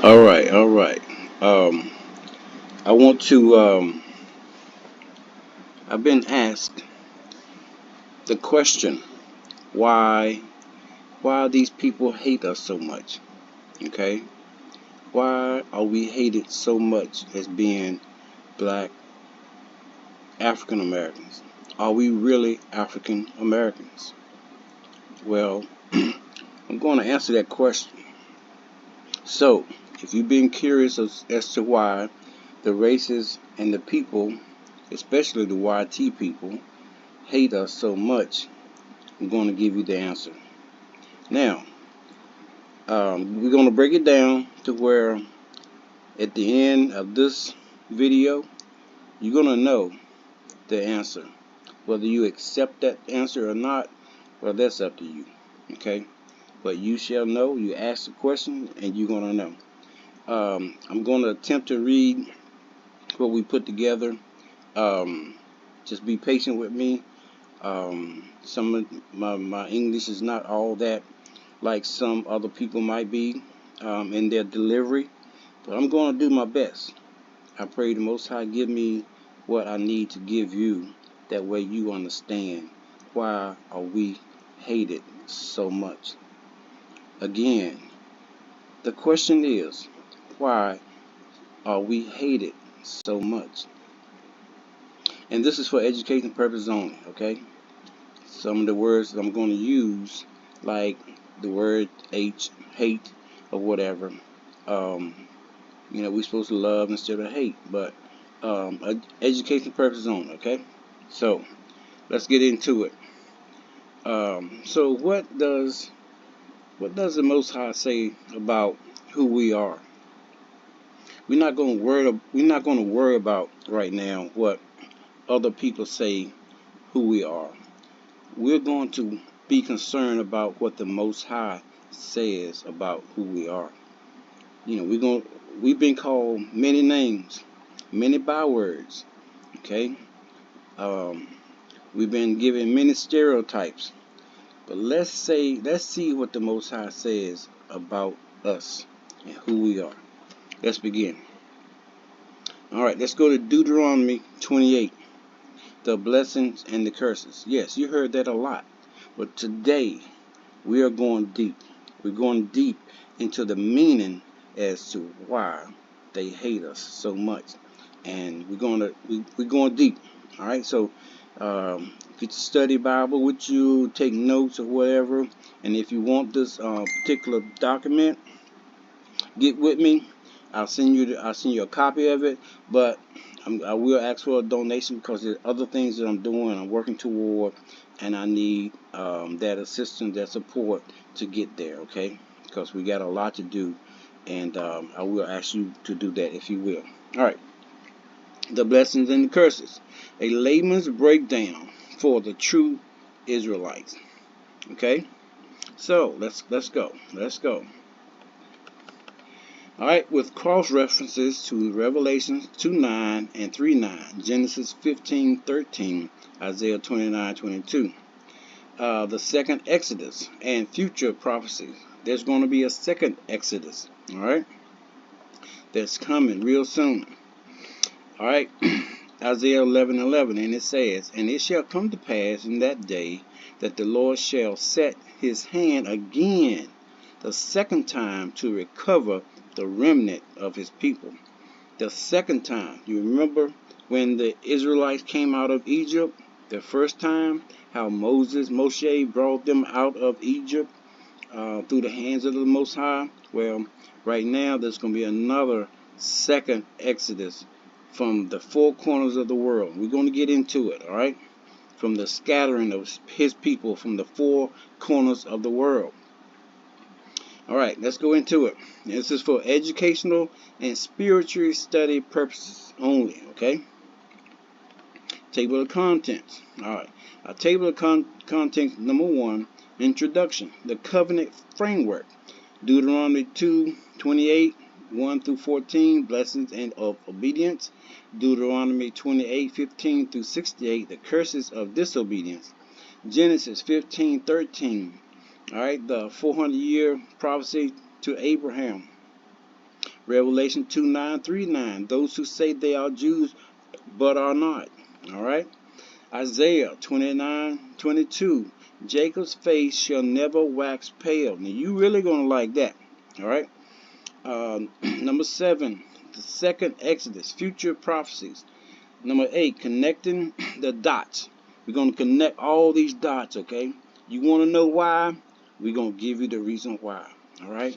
All right, all right. Um, I want to. I've been asked the question, why, why these people hate us so much? Okay, why are we hated so much as being Black African Americans? Are we really African Americans? Well, I'm going to answer that question. So, if you've been curious as to why the races and the people, especially the YT people, hate us so much, I'm going to give you the answer. Now, we're going to break it down to where at the end of this video, you're going to know the answer. Whether you accept that answer or not, well, that's up to you. Okay? But you shall know. You ask the question, and you're going to know. I'm going to attempt to read what we put together. Um, just be patient with me. Some of my English is not all that like some other people might be in their delivery, but I'm going to do my best. I pray the Most High give me what I need to give you. That way you understand why are we hated so much. Again, the question is, why are we hated so much? And this is for education purposes only, okay? Some of the words that I'm going to use, like the word hate, or whatever. We're supposed to love instead of hate, but education purposes only, okay? So, let's get into it. So what does the Most High say about who we are? We're not going to worry about right now what other people say who we are. We're going to be concerned about what the Most High says about who we are. We've been called many names, many bywords. Okay, um, we've been given many stereotypes. But let's see what the Most High says about us and who we are. Let's begin. All right, let's go to Deuteronomy 28. The blessings and the curses. Yes, you heard that a lot. But today, we are going deep. We're going deep into the meaning as to why they hate us so much. And we're going deep. All right, so get your study Bible with you, take notes or whatever. And if you want this particular document, get with me. I'll send you a copy of it. But I will ask for a donation because there's other things that I'm doing, I'm working toward, and I need that assistance, that support to get there, okay? Because we got a lot to do, and I will ask you to do that if you will. All right, the blessings and the curses. A layman's breakdown for the true Israelites. Okay, so let's go. Let's go. All right, with cross references to Revelation 2:9 and 3:9, Genesis 15:13, Isaiah 29:22. The second Exodus and future prophecies. There's going to be a second Exodus. All right, that's coming real soon. All right, Isaiah 11:11, and it says, "And it shall come to pass in that day that the Lord shall set his hand again the second time to recover the remnant of his people." The second time. You remember when the Israelites came out of Egypt the first time, how Moshe brought them out of Egypt through the hands of the Most High? Well, right now there's going to be another second Exodus from the four corners of the world. We're going to get into it, all right? From the scattering of his people from the four corners of the world. All right, let's go into it. This is for educational and spiritual study purposes only, okay? Table of contents. All right, our table of contents, number 1, introduction, the covenant framework. Deuteronomy 2:28, 1 through 14, blessings and of obedience. Deuteronomy 28:15 through 68, the curses of disobedience. Genesis 15:13. All right, the 400-year prophecy to Abraham. Revelation 2:9-9, those who say they are Jews but are not. All right. Isaiah 29:22, Jacob's face shall never wax pale. Now you really gonna like that. All right. Number 7, the second Exodus, future prophecies. Number 8, connecting the dots. We're going to connect all these dots, okay? You want to know why? We're going to give you the reason why, all right?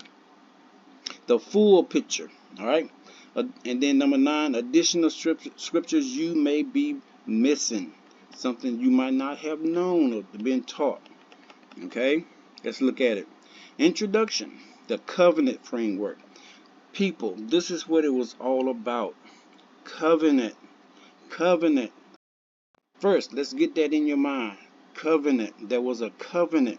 The full picture, all right? And then number 9, additional scriptures you may be missing. Something you might not have known or been taught, okay? Let's look at it. Introduction, the covenant framework. People, this is what it was all about. Covenant. Covenant. First, let's get that in your mind. Covenant. There was a covenant.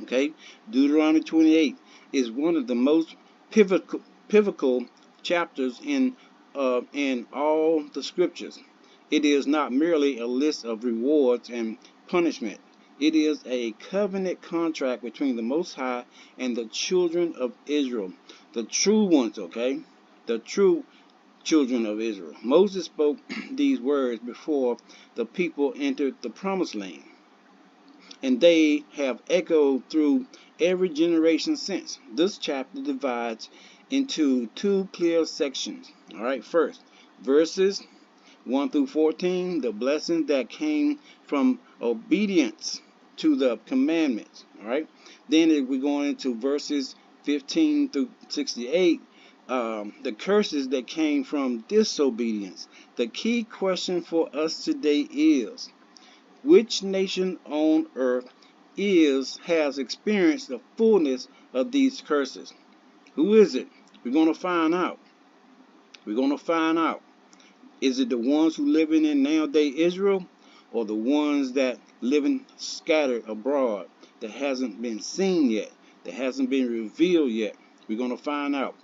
Okay? Deuteronomy 28 is one of the most pivotal chapters in all the scriptures. It is not merely a list of rewards and punishment. It is a covenant contract between the Most High and the children of Israel. The true ones, okay? The true children of Israel. Moses spoke these words before the people entered the promised land, and they have echoed through every generation since. This chapter divides into 2 clear sections. All right, first, verses 1-14, the blessings that came from obedience to the commandments. All right, then we're going into verses 15-68, the curses that came from disobedience. The key question for us today is, which nation on earth has experienced the fullness of these curses? Who is it? We're going to find out. We're going to find out. Is it the ones who living in nowadays Israel, or the ones that living scattered abroad that hasn't been seen yet, that hasn't been revealed yet? We're going to find out.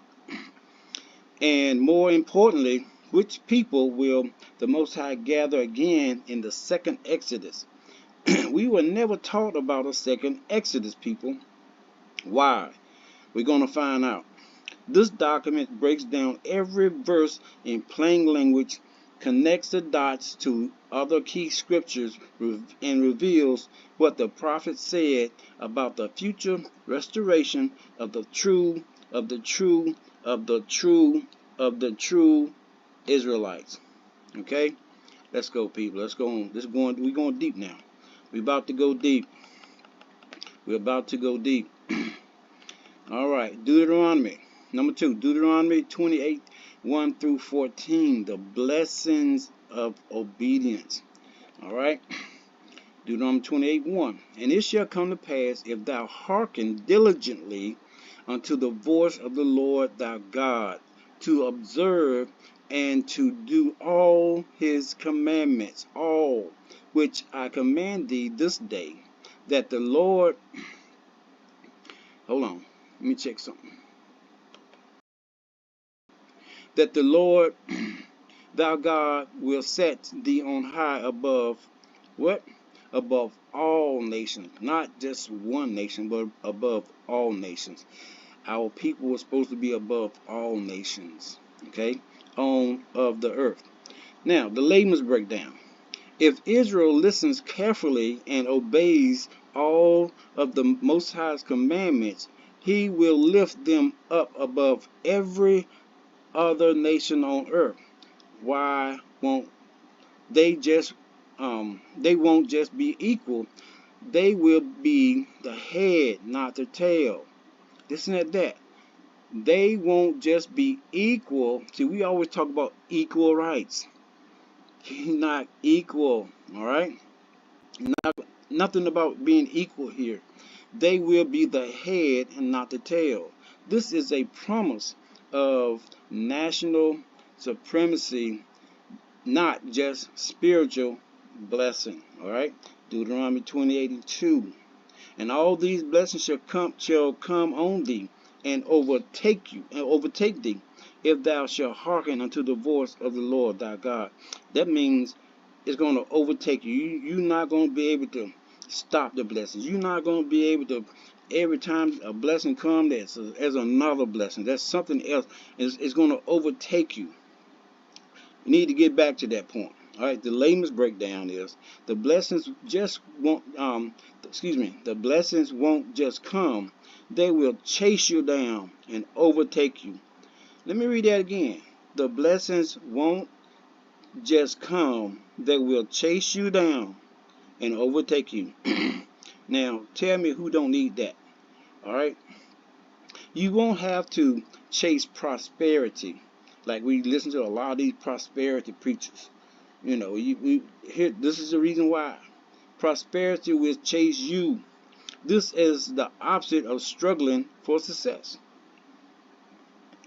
And more importantly, which people will the Most High gather again in the second Exodus? We were never taught about a second Exodus, people. Why? We're going to find out. This document breaks down every verse in plain language, connects the dots to other key scriptures, and reveals what the prophet said about the future restoration of the true Israelites. Okay? Let's go, people. Let's go on. We're going deep now. We're about to go deep. We're about to go deep. All right. Deuteronomy. Number 2. Deuteronomy 28, 1-14. The blessings of obedience. All right. Deuteronomy 28, 1. And it shall come to pass, if thou hearken diligently unto the voice of the Lord thy God, to observe and to do all his commandments, all which I command thee this day, that the Lord, hold on, let me check something. That the Lord thou God will set thee on high above what? Above all nations, not just one nation, but above all nations. Our people were supposed to be above all nations, okay, of the earth. Now, the layman's breakdown. If Israel listens carefully and obeys all of the Most High's commandments, he will lift them up above every other nation on earth. Why won't they just they won't just be equal? They will be the head, not the tail. Listen at that. They won't just be equal. See, we always talk about equal rights. Not equal, all right? Nothing about being equal here. They will be the head and not the tail. This is a promise of national supremacy, not just spiritual blessing, all right? Deuteronomy 28:2. And all these blessings shall come on thee and overtake thee, if thou shalt hearken unto the voice of the Lord thy God. That means it's going to overtake you. You're not going to be able to stop the blessings. You're not going to be able to every time a blessing comes, there's another blessing. There's something else. It's going to overtake you. You need to get back to that point. All right. The layman's breakdown is the blessings just won't. The blessings won't just come. They will chase you down and overtake you. Let me read that again. The blessings won't just come. They will chase you down and overtake you. Now, tell me who don't need that. All right. You won't have to chase prosperity. Like we listen to a lot of these prosperity preachers. You know, here. This is the reason why. Prosperity will chase you. This is the opposite of struggling for success.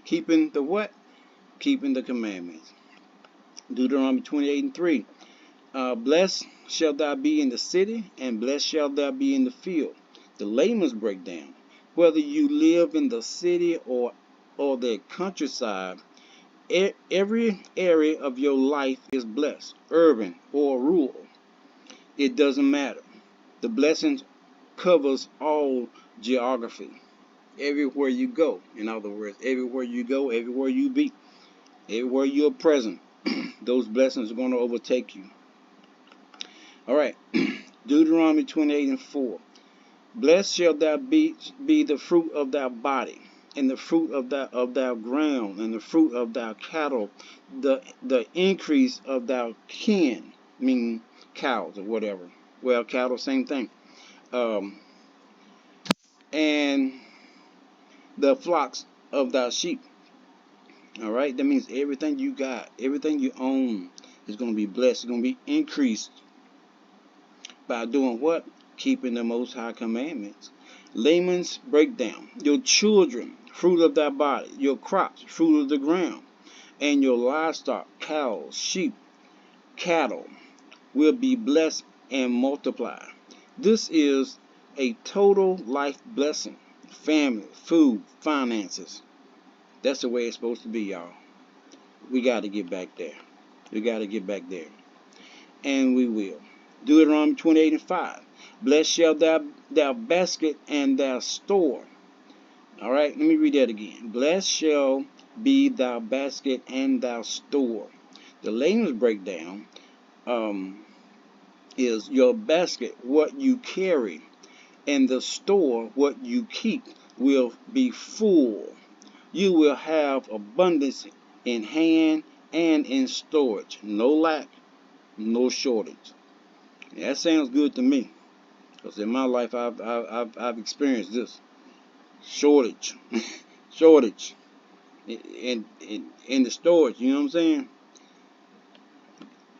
Keeping the what? Keeping the commandments. Deuteronomy 28:3. Blessed shall thou be in the city, and blessed shall thou be in the field. The layman's breakdown. Whether you live in the city or the countryside, every area of your life is blessed, urban or rural. It doesn't matter. The blessing covers all geography. Everywhere you go, in other words, everywhere you go, everywhere you be, everywhere you're present, those blessings are going to overtake you. All right. Deuteronomy 28:4. Blessed shall thou be the fruit of thy body, and the fruit of thy ground, and the fruit of thy cattle, the increase of thy kin, meaning cows or whatever. Well, cattle, same thing. And the flocks of thy sheep. All right. That means everything you got, everything you own is going to be blessed. It's going to be increased by doing what? Keeping the Most High commandments. Layman's breakdown. Your children, fruit of thy body, your crops, fruit of the ground, and your livestock, cows, sheep, cattle, will be blessed and multiply. This is a total life blessing. Family, food, finances. That's the way it's supposed to be, y'all. We got to get back there. We got to get back there. And we will. Deuteronomy 28:5. Blessed shall thou basket and thou store. All right, let me read that again. Blessed shall be thy basket and thy store. The layman's breakdown is your basket, what you carry, and the store, what you keep, will be full. You will have abundance in hand and in storage. No lack, no shortage. That sounds good to me, because in my life I've experienced this shortage, shortage in the storage. You know what I'm saying?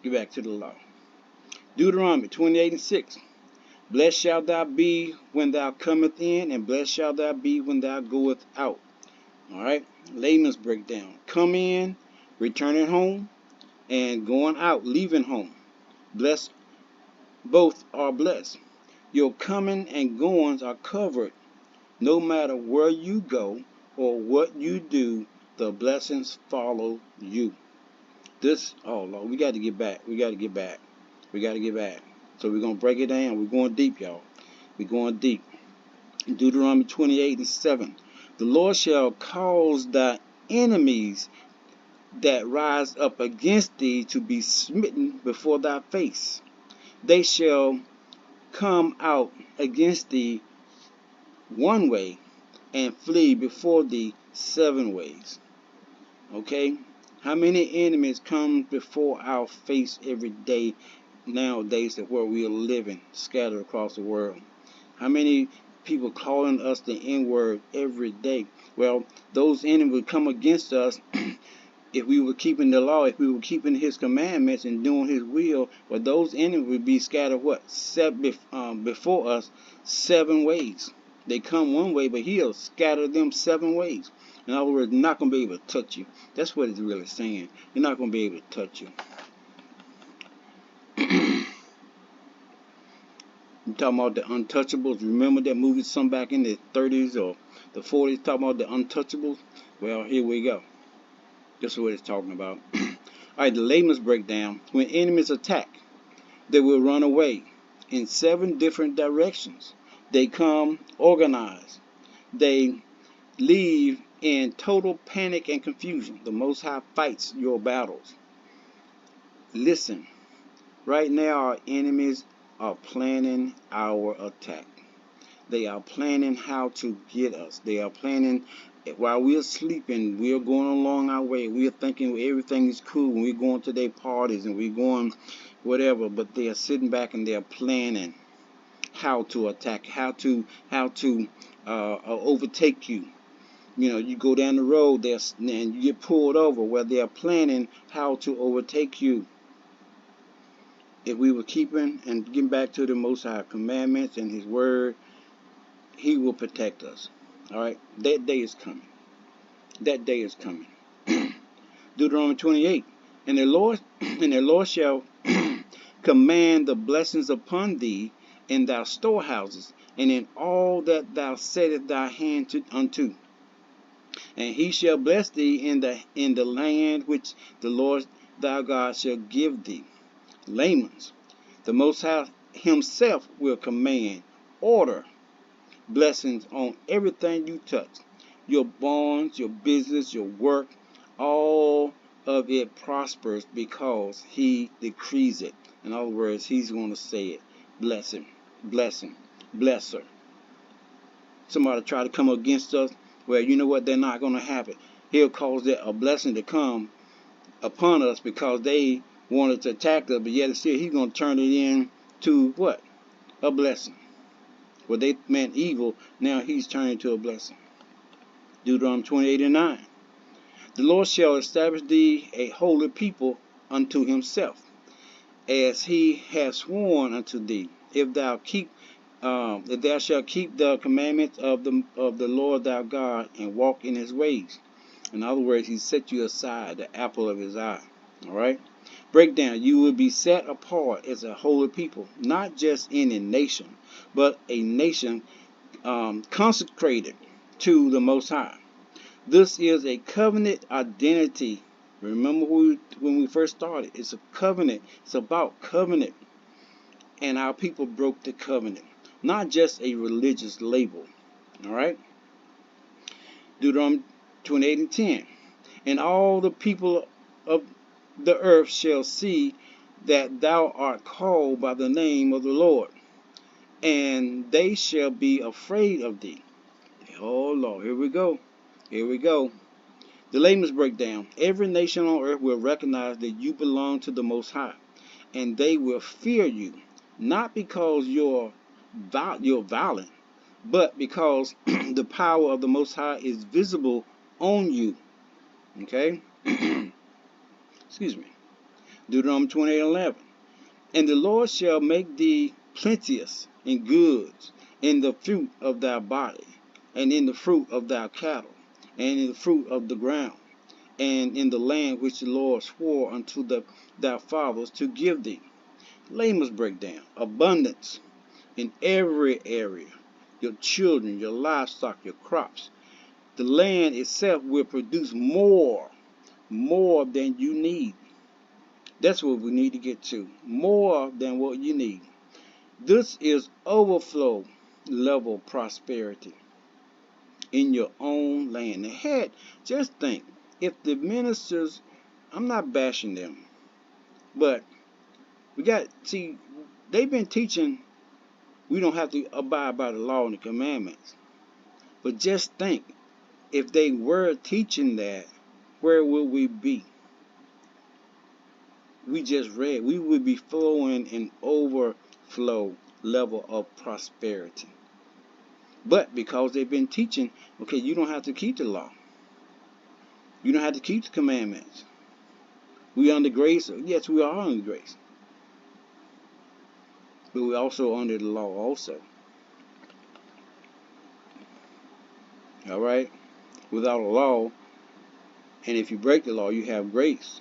Get back to the law. Deuteronomy 28:6. Blessed shalt thou be when thou cometh in, and blessed shalt thou be when thou goeth out. All right. Layman's breakdown. Come in, returning home, and going out, leaving home. Blessed. Both are blessed. Your coming and goings are covered. No matter where you go or what you do, the blessings follow you. Oh Lord, we got to get back. We got to get back. We got to get back. So we're going to break it down. We're going deep, y'all. We're going deep. Deuteronomy 28:7. The Lord shall cause thy enemies that rise up against thee to be smitten before thy face. They shall come out against thee one way and flee before thee 7 ways. Okay? How many enemies come before our face every day nowadays that where we are living, scattered across the world? How many people calling us the N-word every day? Well, those enemies would come against us if we were keeping the law, if we were keeping his commandments and doing his will. Well, those enemies would be scattered before us 7 ways. They come one way, but he'll scatter them 7 ways. In other words, not going to be able to touch you. That's what it's really saying. You're not going to be able to touch you. You're talking about the Untouchables. Remember that movie some back in the 30s or the 40s talking about the Untouchables? Well, here we go. That's what it's talking about. All right, the layman's breakdown. When enemies attack, they will run away in 7 different directions. They come organized. They leave in total panic and confusion. The Most High fights your battles. Listen, right now our enemies are planning our attack. They are planning how to get us. They are planning while we're sleeping, we're going along our way. We're thinking everything is cool. We're going to their parties and we're going whatever, but they are sitting back and they're planning how to attack, how to overtake you. You know, you go down the road and you get pulled over where they're planning how to overtake you. If we were keeping and getting back to the Most High commandments and His Word, He will protect us. All right, that day is coming. That day is coming. Deuteronomy 28, and the Lord shall command the blessings upon thee in thy storehouses and in all that thou settest thy hand unto. And He shall bless thee in the land which the Lord thy God shall give thee. Layman's, the Most High Himself will command, order blessings on everything you touch. Your bonds, your business, your work, all of it prospers because He decrees it. In other words, He's going to say it. Bless him, bless him, bless her. Somebody try to come against us, well, you know what? They're not going to happen. He'll cause a blessing to come upon us because they wanted to attack us, but yet still He's going to turn it into what? A blessing. What they meant evil, now He's turning to a blessing. Deuteronomy 28:9. The Lord shall establish thee a holy people unto Himself, as He has sworn unto thee, if thou shalt keep the commandments of the Lord thy God and walk in His ways. In other words, He set you aside, the apple of His eye. All right. Breakdown. You will be set apart as a holy people, not just any nation, but a nation consecrated to the Most High. This is a covenant identity. Remember when we first started, it's a covenant. It's about covenant. And our people broke the covenant. Not just a religious label. All right? Deuteronomy 28:10. And all the people of the earth shall see that thou art called by the name of the Lord, and they shall be afraid of thee. Oh Lord, here we go. Here we go. The layman's breakdown. Every nation on earth will recognize that you belong to the Most High, and they will fear you, not because you're violent, but because the power of the Most High is visible on you. Okay? Excuse me. Deuteronomy 28:11. And the Lord shall make thee plenteous in goods, in the fruit of thy body, and in the fruit of thy cattle, and in the fruit of the ground, and in the land which the Lord swore unto thy fathers to give thee. Layman's breakdown. Abundance in every area. Your children, your livestock, your crops. The land itself will produce more than you need. That's what we need to get to. More than what you need. This is overflow level prosperity in your own land. Heck, just think, if the ministers, I'm not bashing them, but they've been teaching we don't have to abide by the law and the commandments. But just think, if they were teaching that, where would we be? We just read, we would be flowing in overflow level of prosperity. But because they've been teaching, okay, you don't have to keep the law. You don't have to keep the commandments. We under grace. Yes, we are under grace. But we're also under the law also. All right? Without a law, and if you break the law, you have grace.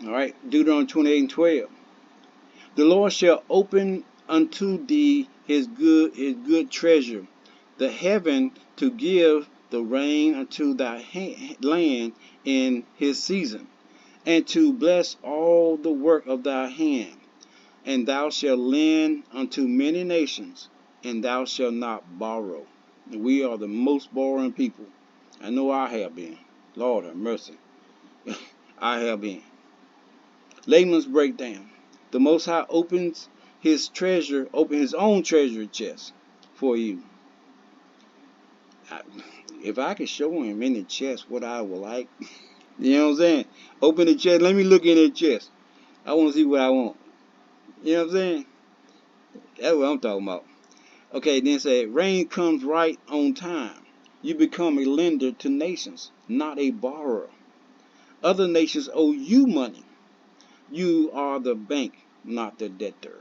All right? Deuteronomy 28:12. The Lord shall open unto thee his good treasure, the heaven, to give the rain unto thy land in his season, and to bless all the work of thy hand. And thou shalt lend unto many nations, and thou shalt not borrow. We are the most borrowing people. I know I have been. Lord have mercy. I have been. Laman's breakdown. The Most High opens his own treasure chest for you. If I could show him in the chest what I would like, you know what I'm saying? Open the chest. Let me look in the chest. I want to see what I want. You know what I'm saying? That's what I'm talking about. Okay, then say, rain comes right on time. You become a lender to nations, not a borrower. Other nations owe you money. You are the bank, not the debtor.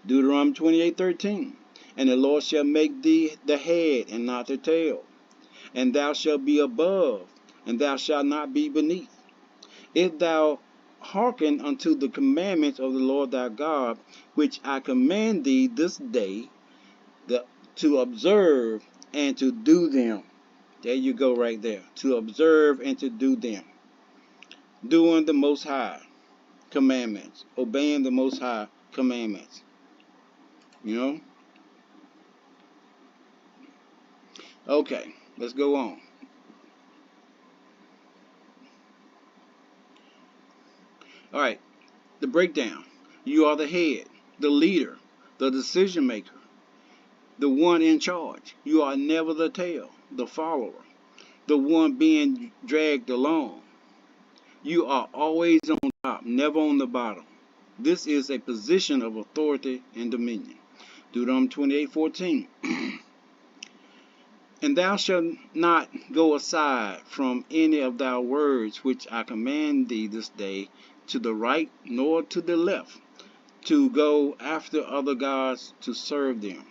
Deuteronomy 28:13. And the Lord shall make thee the head and not the tail. And thou shalt be above, and thou shalt not be beneath. If thou hearken unto the commandments of the Lord thy God, which I command thee this day, to observe and to do them. There you go right there. To observe and to do them. Doing the Most High commandments. Obeying the Most High commandments. You know? Okay, let's go on. Alright, the breakdown. You are the head, the leader, the decision maker, the one in charge. You are never the tail, the follower, the one being dragged along. You are always on top, never on the bottom. This is a position of authority and dominion. Deuteronomy 28:14. And thou shalt not go aside from any of thy words which I command thee this day, to the right nor to the left, to go after other gods to serve them.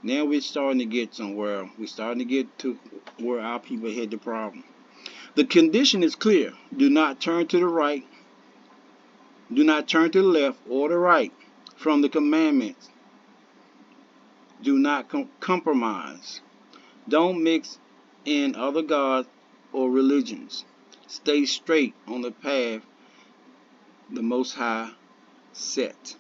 Now we're starting to get somewhere. We're starting to get to where our people had the problem. The condition is clear. Do not turn to the right. Do not turn to the left or the right from the commandments. Do not compromise. Don't mix in other gods or religions. Stay straight on the path the Most High set.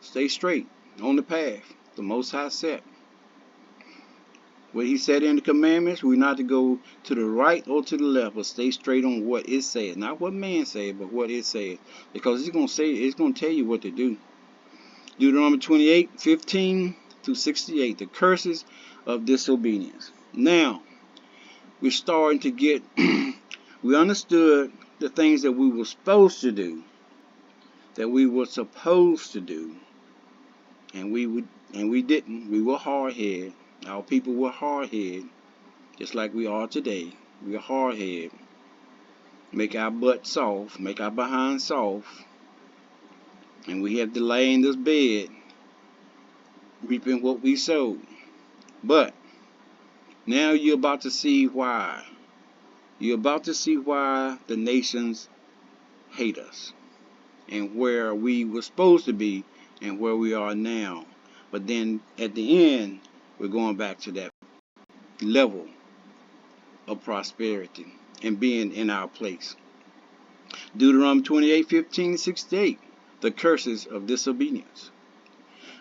Stay straight on the path the Most High set. What he said in the commandments, we're not to go to the right or to the left, but stay straight on what it says. Not what man said, but what it says. Because it's going to tell you what to do. Deuteronomy 28:15 through 68, the curses of disobedience. Now, we're starting to get, we understood the things that we were supposed to do, that we were supposed to do, and we didn't. We were hard-headed. Our people were hard-headed, just like we are today. We are hard-headed. Make our butt soft, make our behind soft, and we have to lay in this bed, reaping what we sowed. But now you're about to see why. You're about to see why the nations hate us, and where we were supposed to be, and where we are now. But then at the end, we're going back to that level of prosperity and being in our place. Deuteronomy 28:15-68, the curses of disobedience.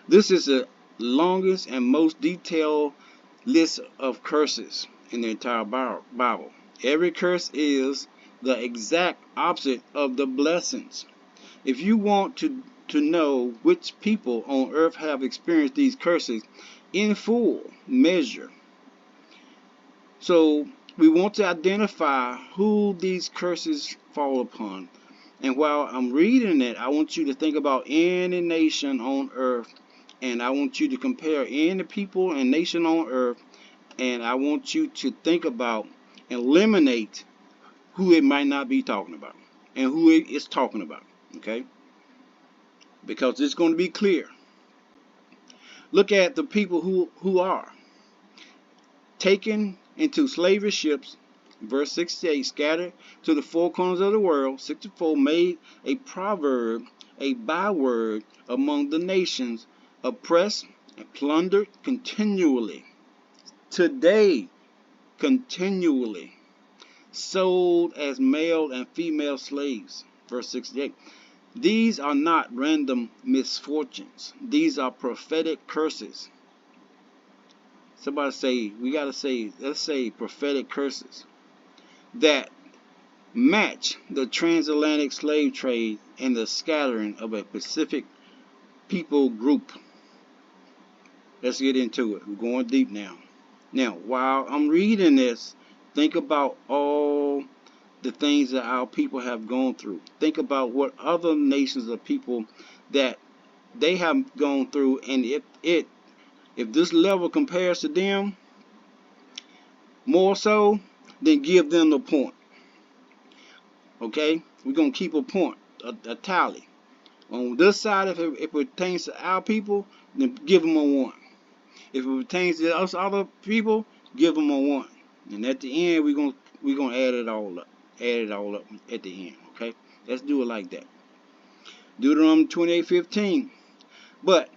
This is the longest and most detailed list of curses in the entire Bible. Every curse is the exact opposite of the blessings. If you want to know which people on earth have experienced these curses in full measure, so we want to identify who these curses fall upon. And while I'm reading it, I want you to think about any nation on earth, and I want you to compare any people and nation on earth, and I want you to think about, eliminate who it might not be talking about and who it is talking about, okay? Because it's going to be clear. Look at the people who are taken into slavery ships, verse 68, scattered to the four corners of the world. 64, made a proverb, a byword among the nations, oppressed and plundered continually. Today, continually, sold as male and female slaves. Verse 68. These are not random misfortunes. These are prophetic curses. Somebody say, we got to say, let's say prophetic curses that match the transatlantic slave trade and the scattering of a specific people group. Let's get into it. We're going deep now. Now, while I'm reading this, think about all the things that our people have gone through. Think about what other nations of people that they have gone through, and if this level compares to them more so, then give them the point. Okay, we're gonna keep a point, a tally. On this side, if it pertains to our people, then give them a 1. If it pertains to us other people, give them a 1. And at the end, we're gonna add it all up. Add it all up at the end. Okay, let's do it like that. Deuteronomy 28:15. But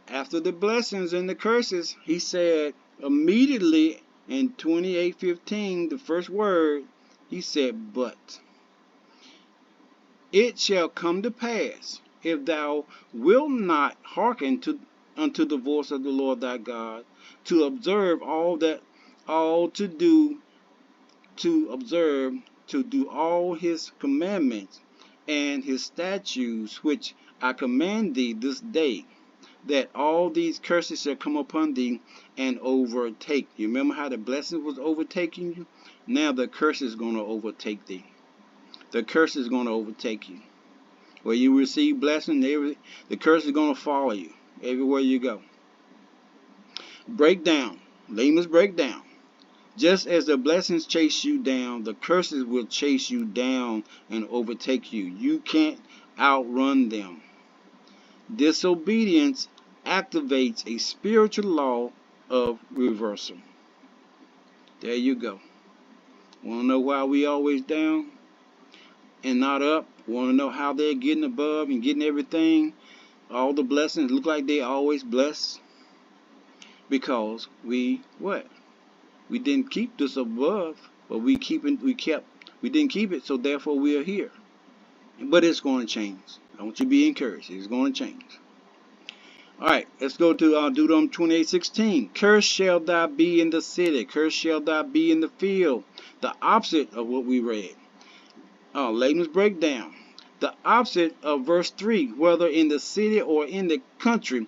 after the blessings and the curses, he said immediately in 28:15, the first word, he said, but it shall come to pass, if thou wilt not hearken unto the voice of the Lord thy God, to observe to do all his commandments and his statutes, which I command thee this day, that all these curses shall come upon thee and overtake. You remember how the blessing was overtaking you? Now the curse is going to overtake thee. The curse is going to overtake you. Where you receive blessing, the curse is going to follow you everywhere you go. Breakdown. Layman's breakdown. Just as the blessings chase you down, the curses will chase you down and overtake you. You can't outrun them. Disobedience activates a spiritual law of reversal. There you go. Want to know why we always down and not up? Want to know how they're getting above and getting everything? All the blessings look like they always blessed? Because we what? We didn't keep this above, but we didn't keep it, so therefore we are here. But it's going to change. Don't you be encouraged. It's going to change. Alright, let's go to Deuteronomy 28:16. Cursed shall thou be in the city, cursed shall thou be in the field. The opposite of what we read. Laban's breakdown. The opposite of verse 3, whether in the city or in the country,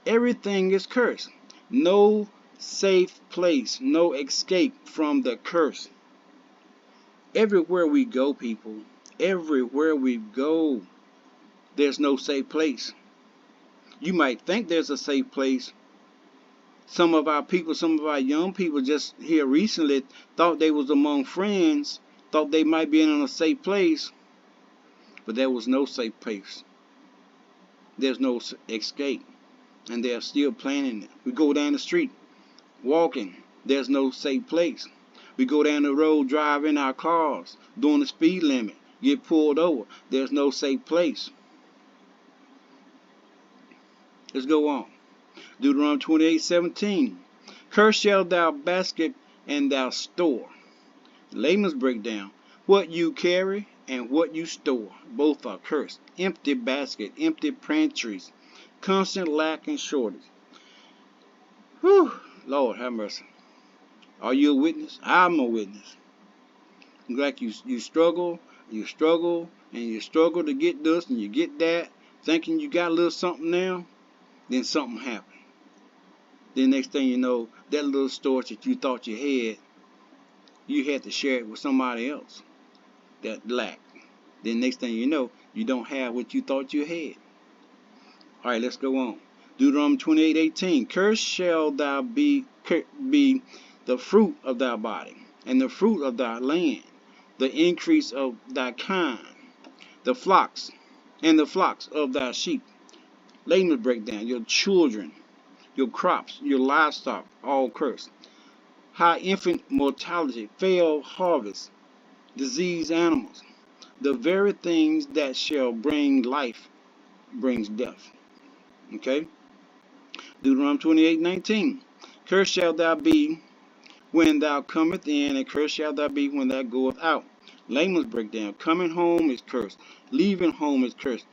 everything is cursed. No safe place, no escape from the curse. Everywhere we go, people, everywhere we go, there's no safe place. You might think there's a safe place. Some of our people, some of our young people just here recently thought they was among friends, thought they might be in a safe place, but there was no safe place. There's no escape, and they're still planning it. We go down the street, walking, there's no safe place. We go down the road driving our cars, doing the speed limit, get pulled over. There's no safe place. Let's go on. Deuteronomy 28:17. Cursed shall thou basket and thou store. Layman's breakdown. What you carry and what you store, both are cursed. Empty basket, empty pantries, constant lack and shortage. Whew, Lord have mercy. Are you a witness? I'm a witness. Like you struggle, and you struggle to get this and you get that, thinking you got a little something now, then something happened. Then next thing you know, that little storage that you thought you had to share it with somebody else that lacked. Then next thing you know, you don't have what you thought you had. Alright, let's go on. Deuteronomy 28:18. Cursed shall thou be the fruit of thy body, and the fruit of thy land, the increase of thy kind, the flocks of thy sheep. Layman's breakdown. Your children, your crops, your livestock, all cursed. High infant mortality, failed harvest, diseased animals. The very things that shall bring life brings death. Okay? Deuteronomy 28:19. Cursed shall thou be when thou comest in, and cursed shall thou be when thou goest out. Layman's breakdown. Coming home is cursed. Leaving home is cursed.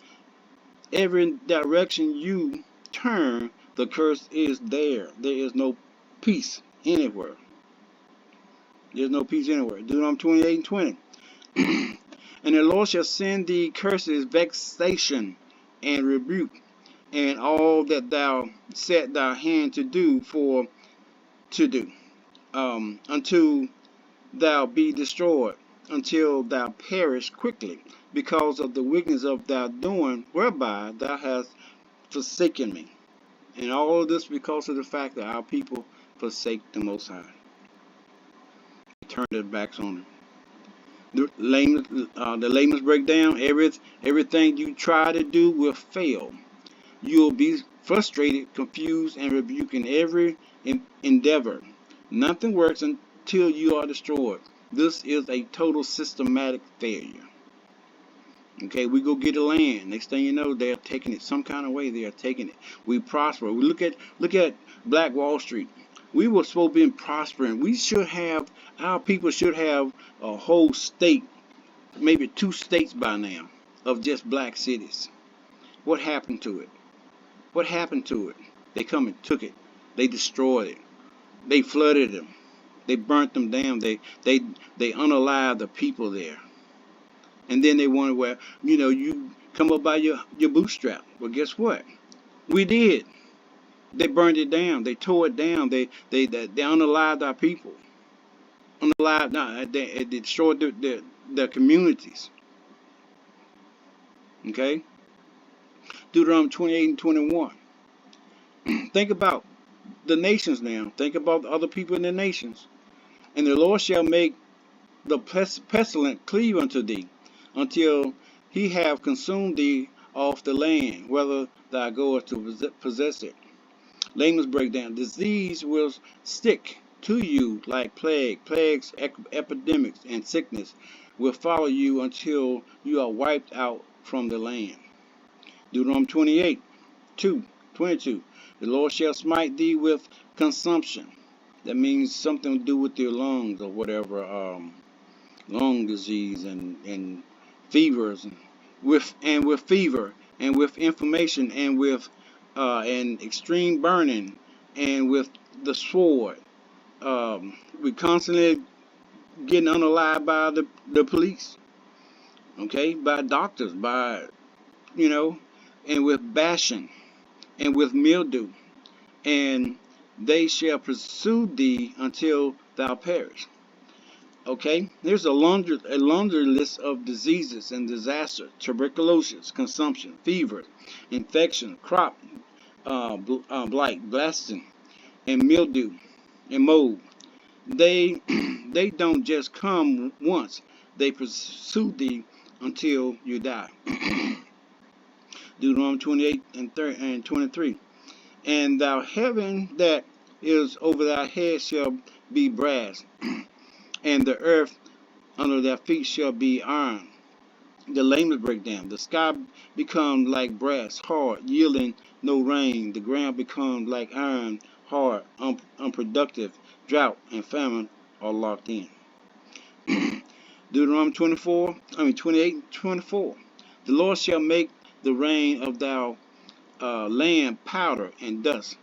Every direction you turn, the curse is there. There is no peace anywhere. There's no peace anywhere. Deuteronomy 28 and 20. And the Lord shall send thee curses, vexation, and rebuke, and all that thou set thy hand to do until thou be destroyed, until thou perish quickly, because of the wickedness of thy doing, whereby thou hast forsaken me. And all of this because of the fact that our people forsake the Most High. They turn their backs on him. The layman's breakdown. Everything you try to do will fail. You'll be frustrated, confused, and rebuking every endeavor. Nothing works until you are destroyed. This is a total systematic failure. Okay, we go get a land. Next thing you know, they're taking it some kind of way. They are taking it. We prosper. We look at Black Wall Street. We were supposed to be prospering. We should have, our people should have a whole state, maybe 2 states by now, of just black cities. What happened to it? What happened to it? They come and took it. They destroyed it. They flooded them. They burnt them down. They unalived the people there. And then they wonder, well, you come up by your bootstrap. Well, guess what? We did. They burned it down. They tore it down. They unalived our people. Unalived. No, they destroyed their communities. Okay. Deuteronomy 28 and 21. Think about the nations now. Think about the other people in the nations. And the Lord shall make the pestilent cleave unto thee, until he have consumed thee off the land, whether thou goest to possess it. Layman's breakdown. Disease will stick to you like plagues, epidemics, and sickness will follow you until you are wiped out from the land. Deuteronomy 28, 22. The Lord shall smite thee with consumption. That means something to do with your lungs or whatever, lung disease and fevers, and with fever and with inflammation and with and extreme burning and with the sword. We constantly getting unalived by the police, okay, by doctors, by and with bashing and with mildew, and they shall pursue thee until thou perish. Okay, there's a laundry list of diseases and disasters: tuberculosis, consumption, fever, infection, crop blight, blasting, and mildew, and mold. They they don't just come once; they pursue thee until you die. Deuteronomy 28 and 23. And thou heaven that is over thy head shall be brass, and the earth under thy feet shall be iron. The layman's breakdown. The sky becomes like brass, hard, yielding no rain. The ground becomes like iron, hard, unproductive. Drought and famine are locked in. Deuteronomy 28 and 24. The Lord shall make the rain of thou land powder and dust.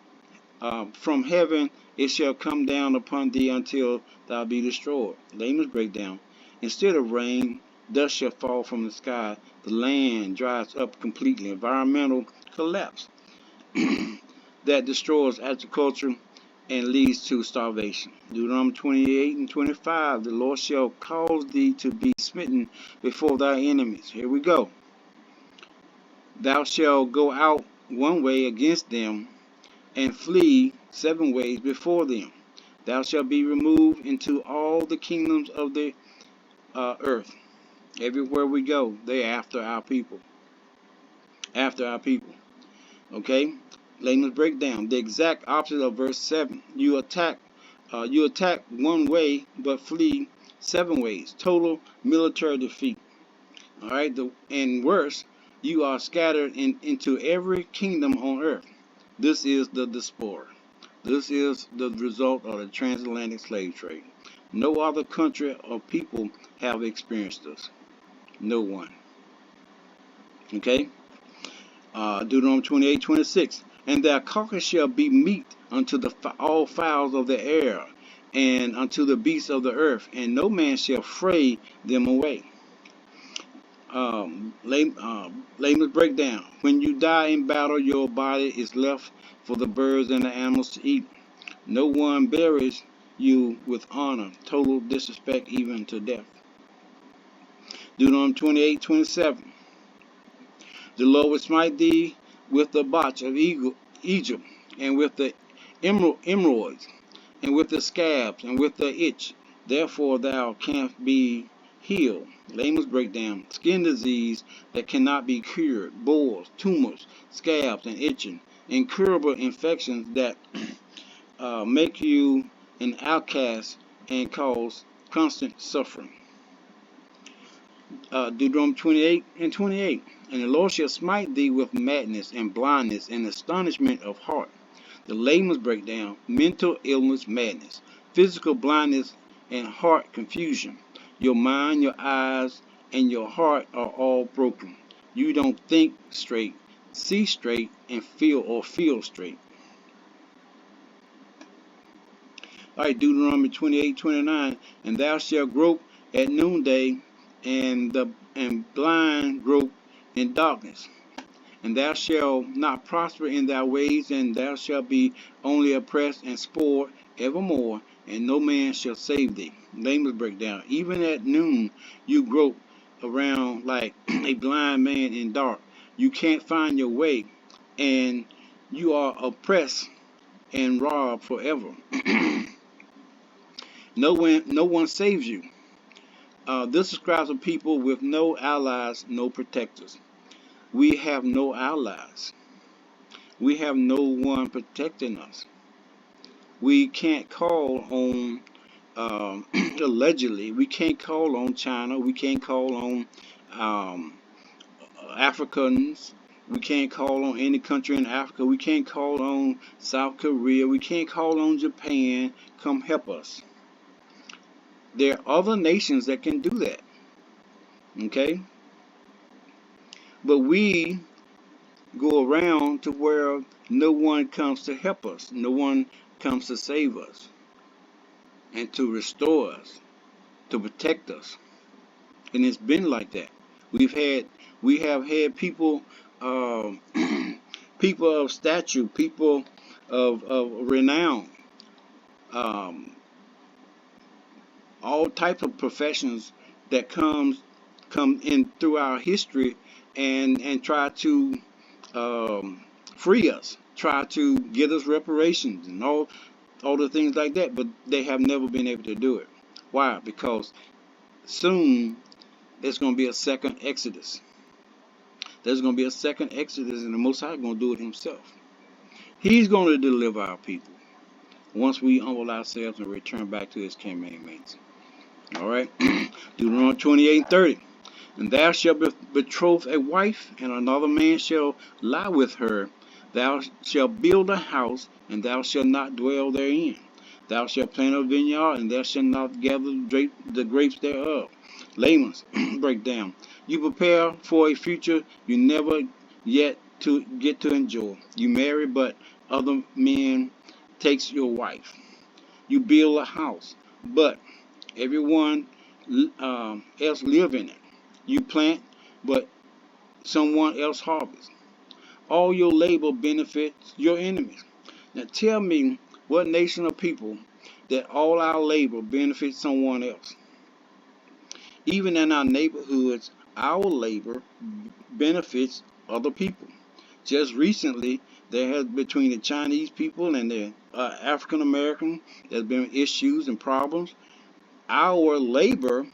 From heaven it shall come down upon thee until thou be destroyed. Layman's breakdown. Instead of rain, dust shall fall from the sky. The land dries up completely. Environmental collapse that destroys agriculture and leads to starvation. Deuteronomy 28 and 25. The Lord shall cause thee to be smitten before thy enemies. Here we go. Thou shalt go out one way against them, and flee 7 ways before them. Thou shalt be removed into all the kingdoms of the earth. Everywhere we go, they're after our people. After our people. Okay? Layman's breakdown. The exact opposite of verse 7. You attack one way, but flee 7 ways. Total military defeat. Alright? And worse, you are scattered into every kingdom on earth. This is the diaspora. This is the result of the transatlantic slave trade. No other country or people have experienced this. No one. Okay? Deuteronomy 28:26. And their carcass shall be meat unto all fowls of the air, and unto the beasts of the earth, and no man shall fray them away. Layman's breakdown. When you die in battle, your body is left for the birds and the animals to eat. No one buries you with honor, total disrespect even to death. Deuteronomy 28:27. The Lord will smite thee with the botch of Egypt, and with the emeralds, and with the scabs, and with the itch. Therefore thou canst be healed. Layman's breakdown. Skin disease that cannot be cured, boils, tumors, scabs, and itching. Incurable infections that make you an outcast and cause constant suffering. Deuteronomy 28:28. And the Lord shall smite thee with madness and blindness and astonishment of heart. The layman's breakdown: mental illness, madness, physical blindness, and heart confusion. Your mind, your eyes, and your heart are all broken. You don't think straight, see straight, and feel straight. Alright, Deuteronomy 28:29. And thou shalt grope at noonday, and blind grope in darkness. And thou shalt not prosper in thy ways, and thou shalt be only oppressed and spoiled evermore, and no man shall save thee. Layman's breakdown. Even at noon you grope around like a blind man in dark. You can't find your way, and you are oppressed and robbed forever. No one saves you. This describes a people with no allies, no protectors. We have no allies. We have no one protecting us. We can't call on, allegedly, we can't call on China. We can't call on um, Africans. We can't call on any country in Africa. We can't call on South Korea. We can't call on Japan. Come help us. There are other nations that can do that. Okay? But we go around to where no one comes to help us. No one comes to save us and to restore us, to protect us. And it's been like that. We have had people, um, people of stature, people of renown, um, all types of professions that come in through our history and try to free us, try to get us reparations and all the things like that, but they have never been able to do it. Why? Because soon there's going to be a second Exodus. There's going to be a second Exodus, and the Most High is going to do it himself. He's going to deliver our people once we humble ourselves and return back to his commandments. All right? Deuteronomy 28:30. And thou shalt betroth a wife, and another man shall lie with her. Thou shalt build a house, and thou shalt not dwell therein. Thou shalt plant a vineyard, and thou shalt not gather the grapes thereof. Layman's breakdown. You prepare for a future you never yet to get to enjoy. You marry, but other men takes your wife. You build a house, but everyone else live in it. You plant, but someone else harvests. All your labor benefits your enemies. Now tell me what nation of people that all our labor benefits someone else. Even in our neighborhoods, our labor benefits other people. Just recently, there has between the Chinese people and the African American, there's been issues and problems. Our labor,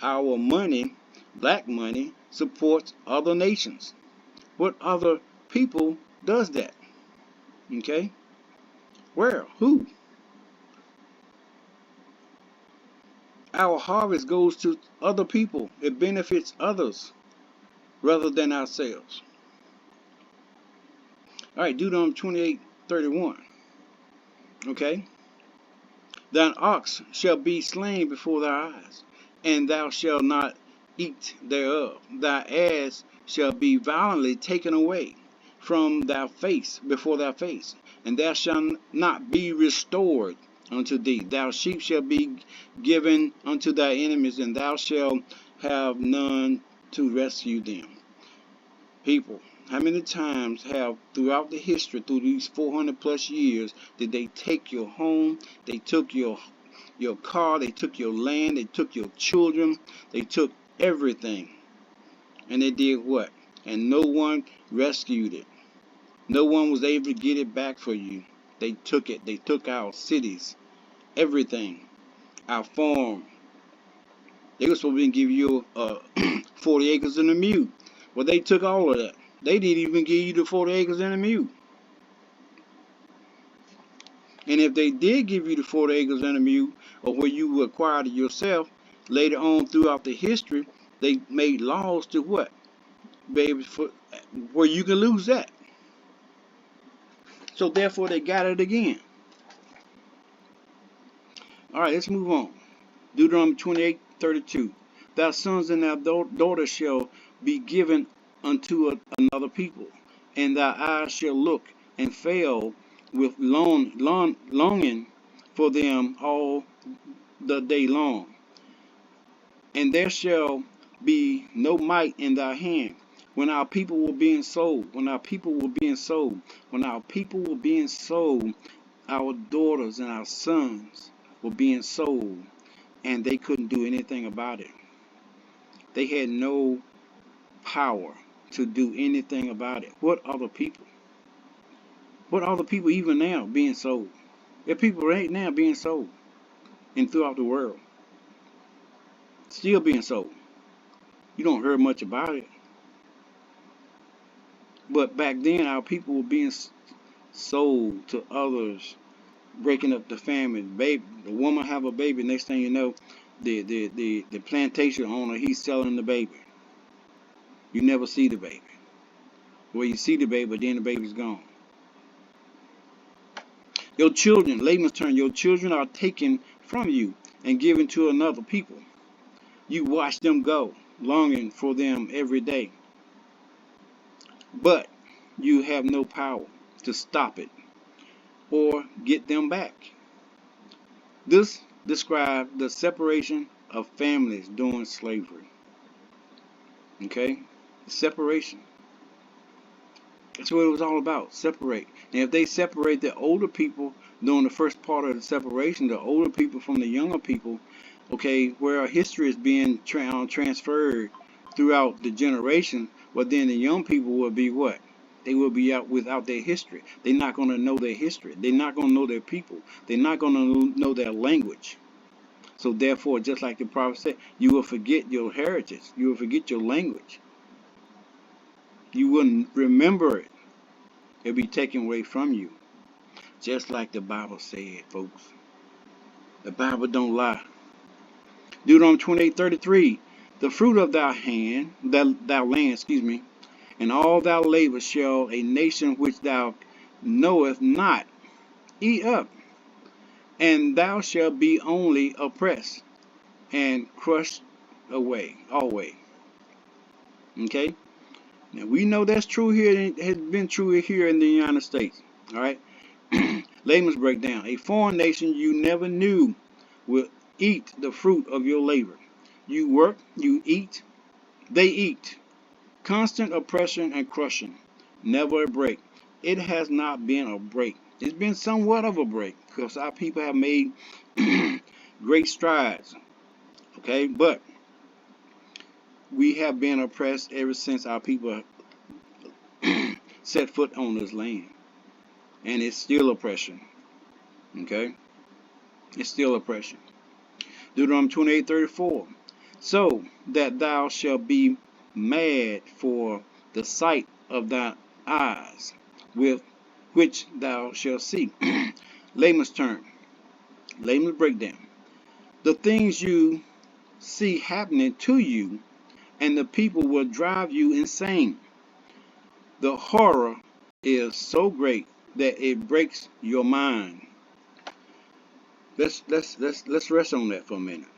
our money, black money, supports other nations. What other people does that? Okay? Where? Who? Our harvest goes to other people. It benefits others rather than ourselves. All right, Deuteronomy 28:31. Okay? Thine ox shall be slain before thy eyes, and thou shalt not eat thereof. Thy ass shall be violently taken away from thy face, before thy face, and thou shalt not be restored unto thee. Thy sheep shall be given unto thy enemies, and thou shalt have none to rescue them. People, how many times have throughout the history, through these 400 plus years, did they take your home, they took your car, they took your land, they took your children, they took everything, and they did what? And no one rescued it. No one was able to get it back for you. They took it. They took our cities, everything, our farm. They were supposed to give you 40 acres and a mule. Well, they took all of that. They didn't even give you the 40 acres and a mule. And if they did give you the 40 acres and a mule, or where you acquired it yourself, later on throughout the history, they made laws to what? Baby, for, where you can lose that. So therefore they got it again. Alright, let's move on. Deuteronomy 28:32. Thy sons and thy daughters shall be given unto another people, and thy eyes shall look and fail with longing for them all the day long. And there shall be no might in thy hand. When our people were being sold, when our people were being sold, when our people were being sold, our daughters and our sons were being sold, and they couldn't do anything about it. They had no power to do anything about it. What other people? What other people even now being sold? There are people right now being sold and throughout the world. Still being sold. You don't hear much about it. But back then our people were being sold to others, breaking up the family. Baby, the woman have a baby, next thing you know, the plantation owner, he's selling the baby. You never see the baby. Well, you see the baby, but then the baby's gone. Your children, Laban's turn, your children are taken from you and given to another people. You watch them go, longing for them every day. But you have no power to stop it or get them back. This describes the separation of families during slavery. Okay? Separation. That's what it was all about. Separate. And if they separate the older people during the first part of the separation, the older people from the younger people, okay, where our history is being transferred throughout the generation, but then the young people will be what? They will be out without their history. They're not going to know their history. They're not going to know their people. They're not going to know their language. So therefore, just like the prophet said, you will forget your heritage. You will forget your language. You wouldn't remember it. It'll be taken away from you. Just like the Bible said, folks. The Bible don't lie. Deuteronomy 28:33. The fruit of thy land, and all thy labor shall a nation which thou knowest not eat up, and thou shalt be only oppressed and crushed away, always. Okay? Now we know that's true here. It has been true here in the United States. All right. Layman's breakdown. A foreign nation you never knew will eat the fruit of your labor. You work, you eat, they eat. Constant oppression and crushing. Never a break. It has not been a break. It's been somewhat of a break because our people have made great strides. Okay, but we have been oppressed ever since our people set foot on this land. And it's still oppression. Okay? It's still oppression. Deuteronomy 28:34. So that thou shalt be mad for the sight of thy eyes, with which thou shalt see. Layman's turn. Layman's breakdown. The things you see happening to you and the people will drive you insane. The horror is so great that it breaks your mind. Let's rest on that for a minute.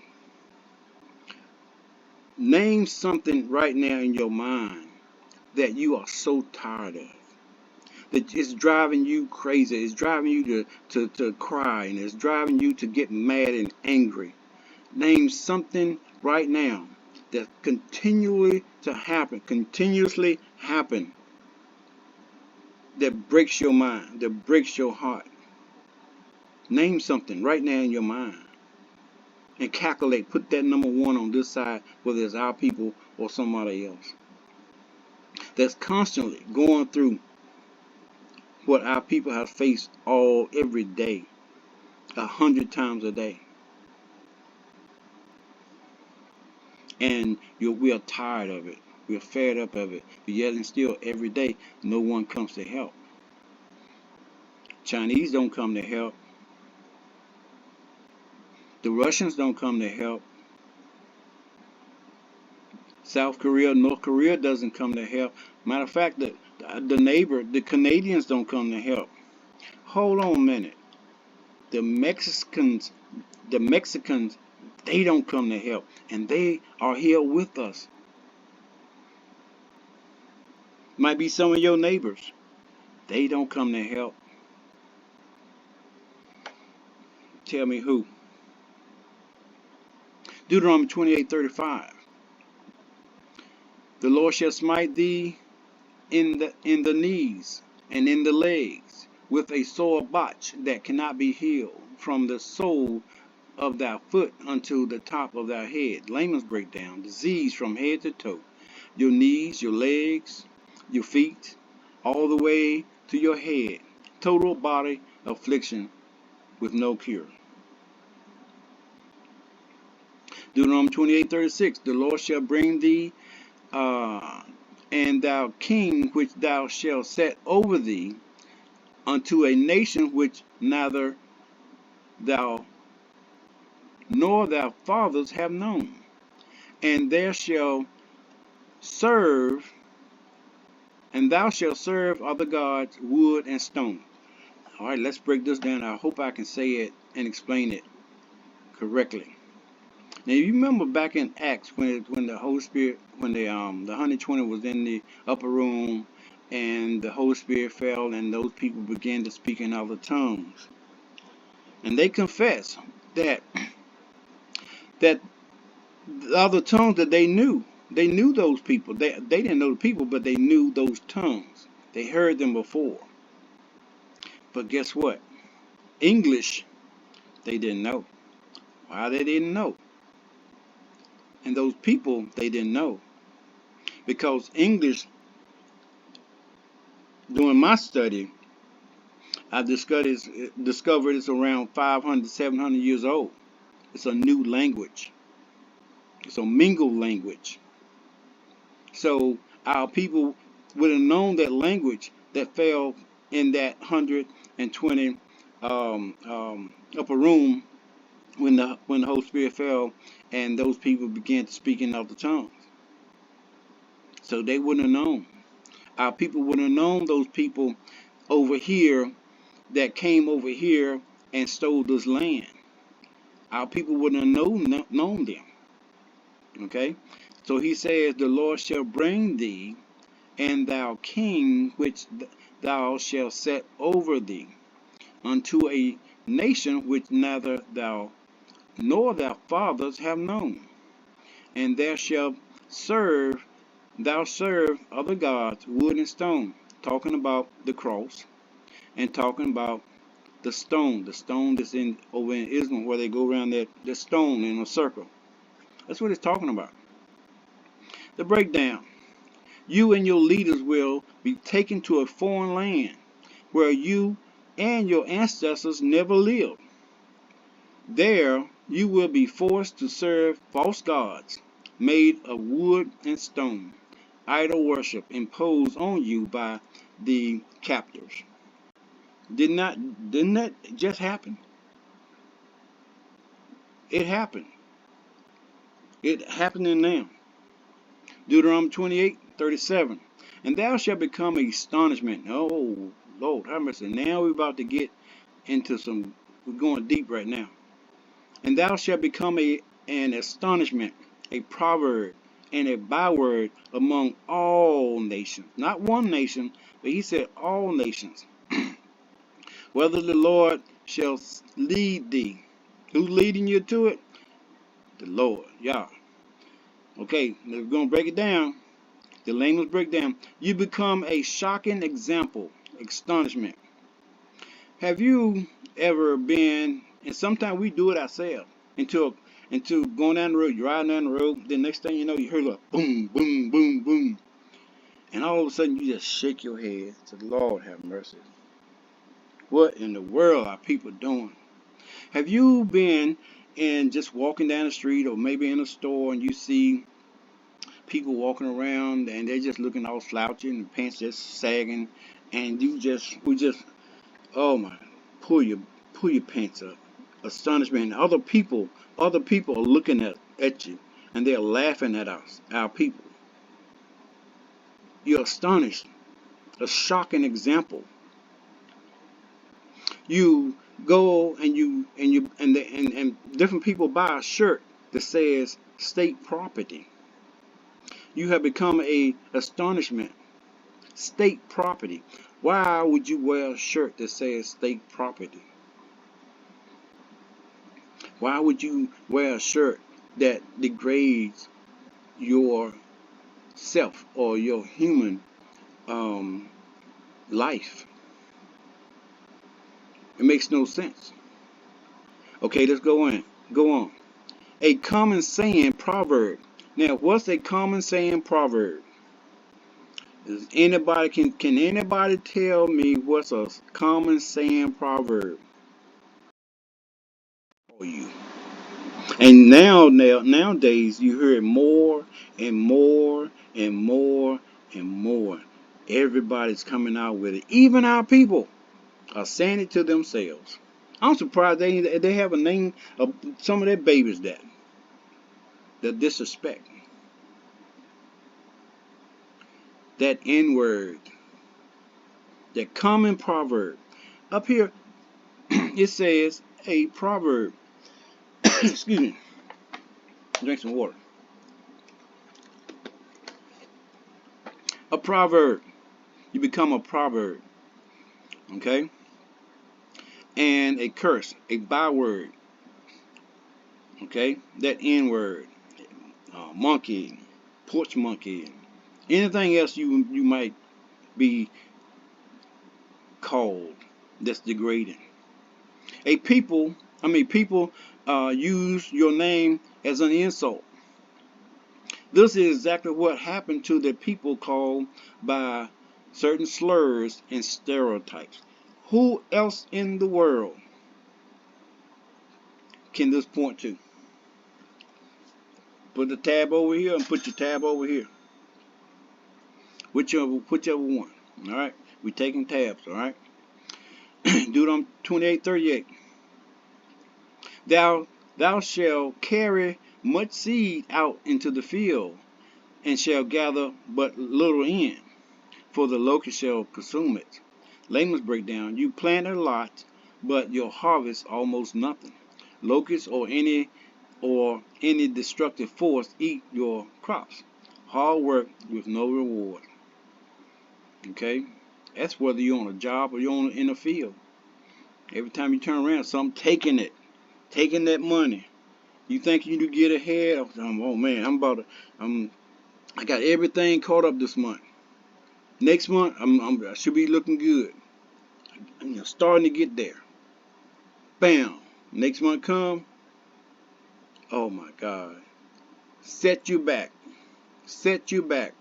Name something right now in your mind that you are so tired of. That it's driving you crazy. It's driving you to cry, and it's driving you to get mad and angry. Name something right now that continuously happen, that breaks your mind, that breaks your heart. Name something right now in your mind and calculate. Put that number one on this side, whether it's our people or somebody else. That's constantly going through what our people have faced every day, 100 times a day. And we are tired of it. We're fed up of it. But yet and still, every day, no one comes to help. Chinese don't come to help. The Russians don't come to help. South Korea, North Korea doesn't come to help. Matter of fact, the Canadians don't come to help. Hold on a minute. The Mexicans, they don't come to help. And they are here with us. Might be some of your neighbors. They don't come to help. Tell me who. Deuteronomy 28:35. The Lord shall smite thee in the knees and in the legs with a sore botch that cannot be healed from the sole of thy foot unto the top of thy head. Layman's breakdown. Disease from head to toe. Your knees, your legs, your feet, all the way to your head. Total body affliction with no cure. Deuteronomy 28:36. The Lord shall bring thee and thou king which thou shalt set over thee unto a nation which neither thou nor thy fathers have known, and there shall serve, and thou shalt serve other gods, wood and stone. All right, let's break this down. I hope I can say it and explain it correctly. Now, you remember back in Acts when the Holy Spirit, when the 120 was in the upper room, and the Holy Spirit fell, and those people began to speak in other tongues, and they confessed that the other tongues that they knew those people. They didn't know the people, but they knew those tongues. They heard them before. But guess what? English, they didn't know. Why they didn't know? And those people, they didn't know. Because English, during my study, I discovered it's around 500, 700 years old. It's a new language. It's a mingled language. So our people would have known that language that fell in that 120 upper room when the Holy Spirit fell, and those people began to speak in other tongues. So they wouldn't have known. Our people would have known those people over here that came over here and stole this land. Our people wouldn't have known them. Okay? So he says, the Lord shall bring thee and thou king which thou shalt set over thee unto a nation which neither thou nor thy fathers have known, and there shalt thou serve other gods, wood and stone. Talking about the cross, and talking about the stone that's over in Islam, where they go around that stone in a circle. That's what it's talking about. The breakdown. You and your leaders will be taken to a foreign land where you and your ancestors never lived. There you will be forced to serve false gods made of wood and stone, idol worship imposed on you by the captors. Didn't that just happen? It happened. It happening now. Deuteronomy 28:37. And thou shalt become an astonishment. Oh, Lord, how much? Now we're about to get into we're going deep right now. And thou shalt become an astonishment, a proverb, and a byword among all nations. Not one nation, but he said all nations. Whether the Lord shall lead thee. Who's leading you to it? The Lord. Yah. Okay, we're going to break it down. The language breakdown. You become a shocking example, astonishment. Have you ever been, and sometimes we do it ourselves, into going down the road, you're riding down the road, then next thing you know, you hear like boom, boom, boom, boom. And all of a sudden you just shake your head. Say, Lord have mercy. What in the world are people doing? Have you been in just walking down the street or maybe in a store and you see people walking around and they're just looking all slouchy and the pants just sagging and oh my, pull your pants up. Astonishment. Other people are looking at you and they're laughing at us, our people. You're astonished. A shocking example. You go and different people buy a shirt that says state property. You have become a astonishment. State property. Why would you wear a shirt that says state property? Why would you wear a shirt that degrades your self or your human life? It makes no sense. Okay, let's go on. Go on. A common saying proverb. Now, what's a common saying proverb? Can anybody tell me what's a common saying proverb for you? And nowadays you hear it more and more and more and more. Everybody's coming out with it. Even our people are saying it to themselves. I'm surprised they haven't named some of their babies that. The disrespect. That N-word. That common proverb. Up here it says a proverb. Excuse me. Drink some water. A proverb. You become a proverb. Okay? And a curse, a byword. Okay? That N-word. Monkey, porch monkey, anything else you might be called that's degrading. People use your name as an insult. This is exactly what happened to the people called by certain slurs and stereotypes. Who else in the world can this point to? Put the tab over here and put your tab over here. Whichever one. Alright? We're taking tabs, alright? Deuteronomy 28:38. Thou shalt carry much seed out into the field, and shall gather but little in, for the locust shall consume it. Layman's breakdown. You plant a lot, but your harvest almost nothing. Locusts or any destructive force eat your crops. Hard work with no reward. Okay? That's whether you're on a job or you're in a field. Every time you turn around, something taking that money. You think you do get ahead? Oh man, I got everything caught up this month. Next month, I should be looking good. I'm starting to get there. Bam. Next month come. Oh my God. Set you back. Set you back.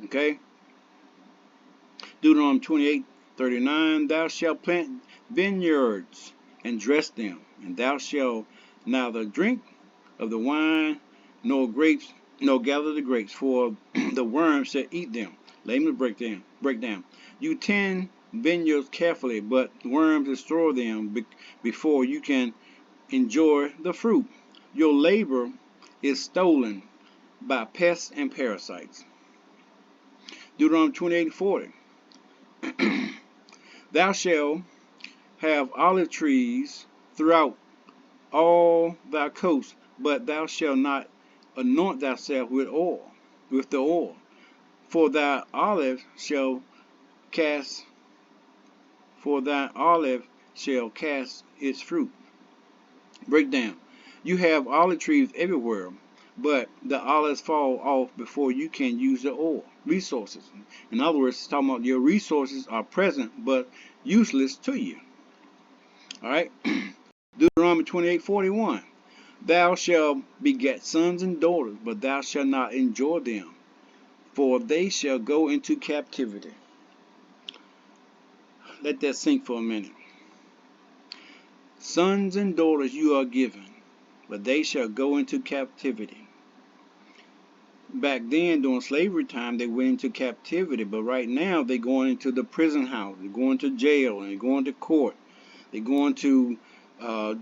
Okay. Deuteronomy 28:39. Thou shalt plant vineyards and dress them, and thou shalt neither drink of the wine nor grapes, nor gather the grapes, for the worms shall eat them. Let me break down. You tend vineyards carefully, but worms destroy them before you can enjoy the fruit. Your labor is stolen by pests and parasites. Deuteronomy 28:40. Thou shalt have olive trees throughout all thy coast, but thou shalt not anoint thyself with oil, with the oil. For thy olive shall cast, for thy olive shall cast its fruit. Breakdown. You have olive trees everywhere, but the olives fall off before you can use the oil. Resources. In other words, it's talking about your resources are present but useless to you. Alright? Deuteronomy 28:41. Thou shalt beget sons and daughters, but thou shalt not enjoy them, for they shall go into captivity. Let that sink for a minute. Sons and daughters you are given, but they shall go into captivity. Back then, during slavery time, they went into captivity, but right now they're going into the prison house, they're going to jail, and they're going to court, they're going to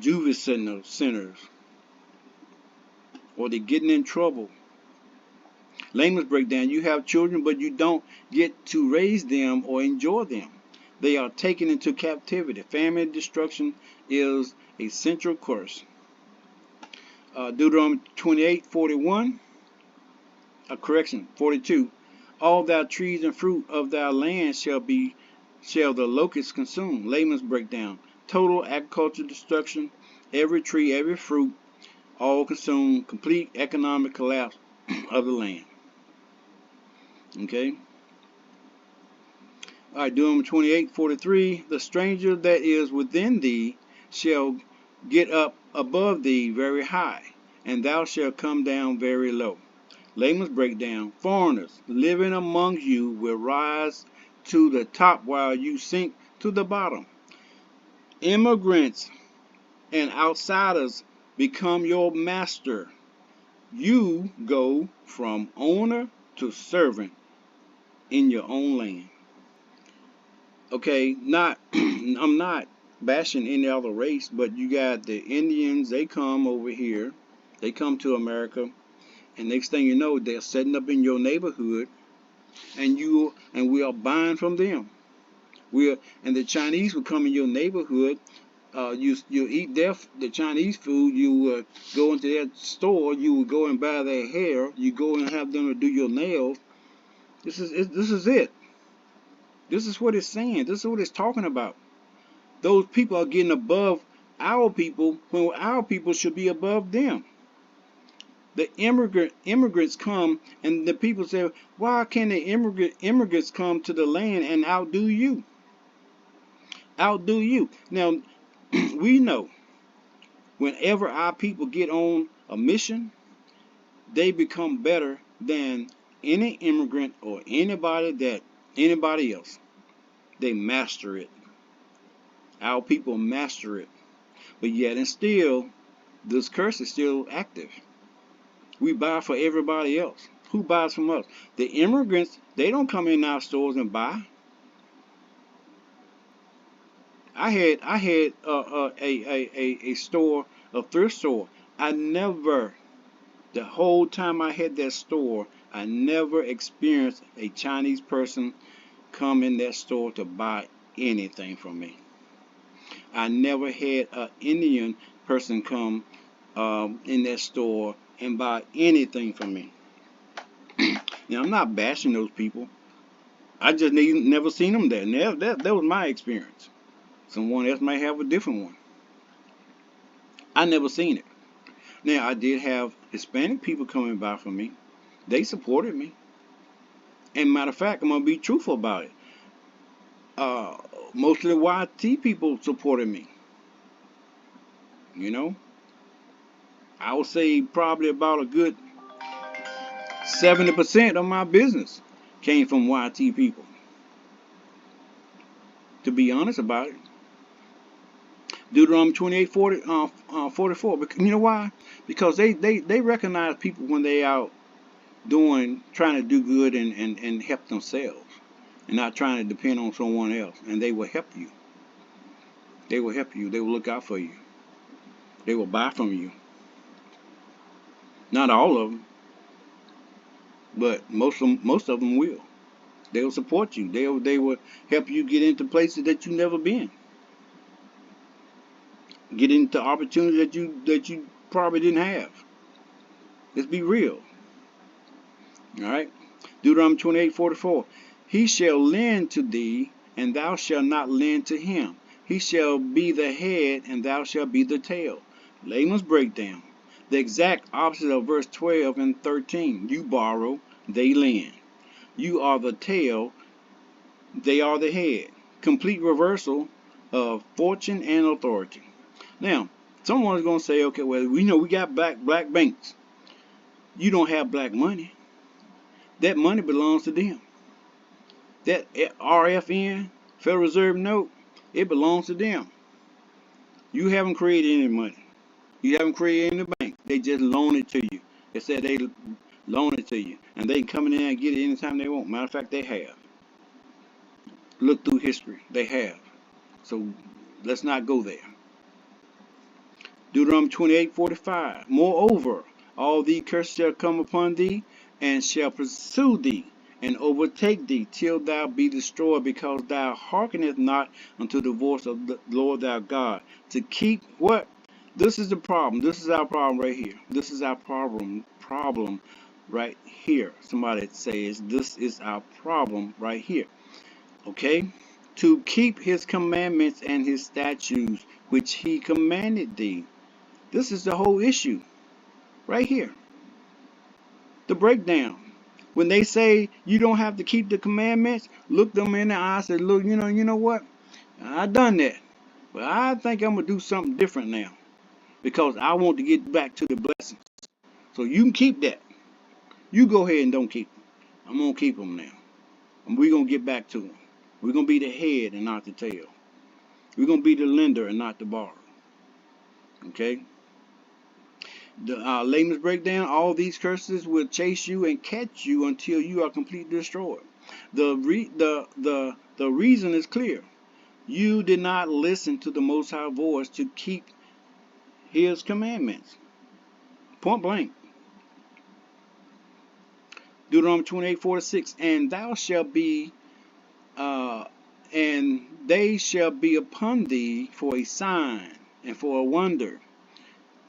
juvenile centers, or they're getting in trouble. Layman's breakdown. You have children, but you don't get to raise them or enjoy them. They are taken into captivity. Family destruction is a central curse. Deuteronomy 28:41. Correction, 42. All thy trees and fruit of thy land shall the locusts consume. Layman's breakdown. Total agricultural destruction. Every tree, every fruit, all consumed. Complete economic collapse of the land. Okay. All right, Deuteronomy 28:43. The stranger that is within thee shall get up above thee very high, and thou shalt come down very low. Layman's breakdown. Foreigners living among you will rise to the top while you sink to the bottom. Immigrants and outsiders become your master. You go from owner to servant in your own land. Okay, I'm not bashing any other race, but you got the Indians, they come over here, they come to America, and next thing you know, they're setting up in your neighborhood, and we are buying from them. And the Chinese will come in your neighborhood. You eat the Chinese food. You go into their store. You will go and buy their hair. You go and have them to do your nails. This is it. This is what it's saying. This is what it's talking about. Those people are getting above our people when our people should be above them. The immigrants come, and the people say, why can't the immigrants come to the land and outdo you? Outdo you. Now, we know whenever our people get on a mission, they become better than any immigrant or anybody else. They master it. Our people master it. But yet and still, this curse is still active. We buy for everybody else. Who buys from us? The immigrants, they don't come in our stores and buy. I had a store, a thrift store. The whole time I had that store, I never experienced a Chinese person come in that store to buy anything from me. I never had an Indian person come in that store and buy anything from me. Now, I'm not bashing those people. I just never seen them there. That was my experience. Someone else might have a different one. I never seen it. Now, I did have Hispanic people coming by for me. They supported me. And matter of fact, I'm going to be truthful about it. Mostly YT people supported me. You know? I would say probably about a good 70% of my business came from YT people. To be honest about it. Deuteronomy 28:44. You know why? Because they recognize people when they out trying to do good and help themselves, and not trying to depend on someone else. And they will help you. They will help you. They will look out for you. They will buy from you. Not all of them, but most of them will. They will support you. They will help you get into places that you've never been. get into opportunities that you probably didn't have. Let's be real. All right. Deuteronomy 28:44. He shall lend to thee, and thou shalt not lend to him. He shall be the head, and thou shalt be the tail. Layman's breakdown. The exact opposite of verse 12 and 13. You borrow, they lend. You are the tail, they are the head. Complete reversal of fortune and authority. Now, someone's going to say, okay, well, we know we got black banks. You don't have black money. That money belongs to them. That RFN, Federal Reserve note, it belongs to them. You haven't created any money. You haven't created any bank. They just loan it to you. They said they loan it to you. And they can come in there and get it anytime they want. Matter of fact, they have. Look through history. They have. So let's not go there. Deuteronomy 28:45. Moreover, all these curses shall come upon thee, and shall pursue thee, and overtake thee, till thou be destroyed, because thou hearkenest not unto the voice of the Lord thy God, to keep what? This is the problem. This is our problem right here. This is our problem right here. Somebody says this is our problem right here. Okay? To keep his commandments and his statutes, which he commanded thee. This is the whole issue right here. The breakdown. When they say you don't have to keep the commandments, look them in the eye and say, look, you know what? I done that. But I think I'm going to do something different now. Because I want to get back to the blessings. So you can keep that. You go ahead and don't keep them. I'm going to keep them now. And we're going to get back to them. We're going to be the head and not the tail. We're going to be the lender and not the borrower. Okay? The layman's breakdown, all these curses will chase you and catch you until you are completely destroyed. The reason is clear. You did not listen to the Most High voice to keep his commandments. Point blank. Deuteronomy 28:46. And thou shalt be, and they shall be upon thee for a sign and for a wonder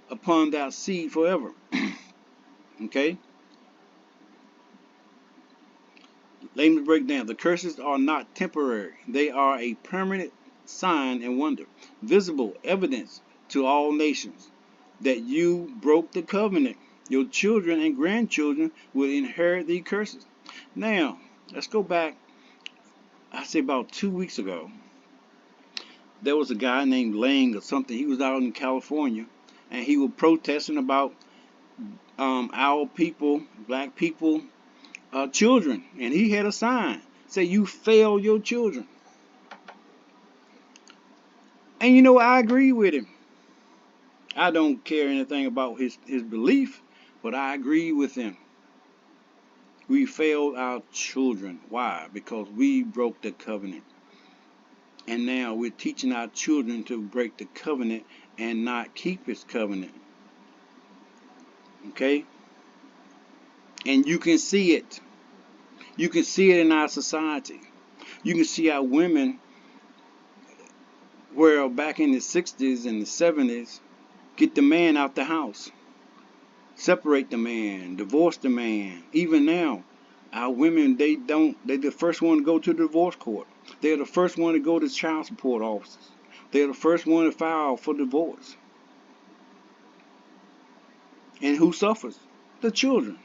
upon thy seed forever. Okay? Layman's breakdown. The curses are not temporary. They are a permanent sign and wonder. Visible evidence to all nations that you broke the covenant. Your children and grandchildren will inherit the curses. Now, let's go back. I say about 2 weeks ago. There was a guy named Lang or something. He was out in California. And he was protesting about our people, black people, children, and he had a sign say you fail your children. And you know, I agree with him. I don't care anything about his belief, but I agree with him. We failed our children. Why? Because we broke the covenant. And now we're teaching our children to break the covenant and not keep his covenant. Okay? And you can see it. You can see it in our society. You can see our women, where back in the 60s and the 70s, get the man out the house. Separate the man, divorce the man. Even now, our women, they're the first one to go to the divorce court. They're the first one to go to child support offices. They're the first one to file for divorce. And who suffers? The children.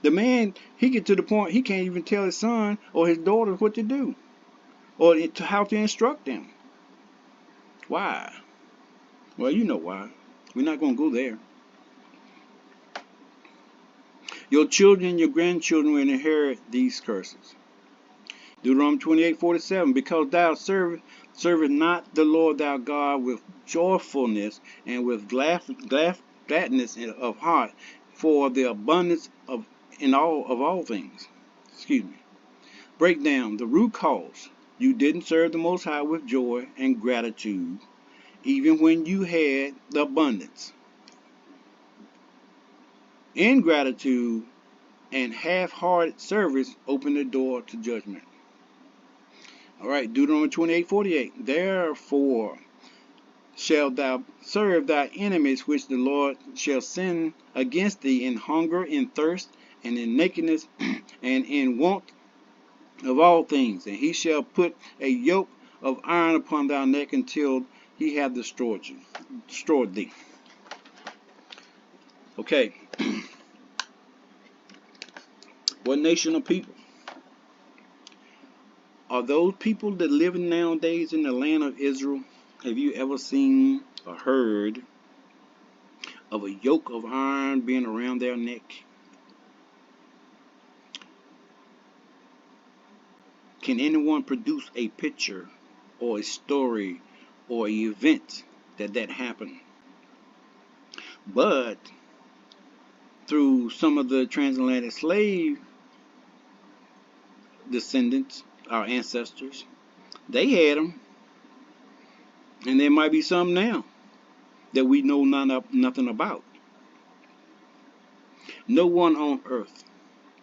The man, he get to the point he can't even tell his son or his daughter what to do or how to instruct them. Why? Well, you know why. We're not going to go there. Your children and your grandchildren will inherit these curses. Deuteronomy 28:47. Because thou servest not the Lord thy God with joyfulness and with gladness of heart, for the abundance of all things. Excuse me. Break down the root cause. You didn't serve the Most High with joy and gratitude, even when you had the abundance. Ingratitude and half-hearted service open the door to judgment. All right, Deuteronomy 28:48. Therefore, shalt thou serve thy enemies, which the Lord shall send against thee in hunger, in thirst, and in nakedness, and in want of all things. And he shall put a yoke of iron upon thy neck until he have destroyed thee. Okay. What nation of people? Are those people that live nowadays in the land of Israel? Have you ever seen or heard of a yoke of iron being around their neck? Can anyone produce a picture or a story or an event that happened? But through some of the transatlantic slave descendants, our ancestors, they had them, and there might be some now that we know nothing about. No one on earth,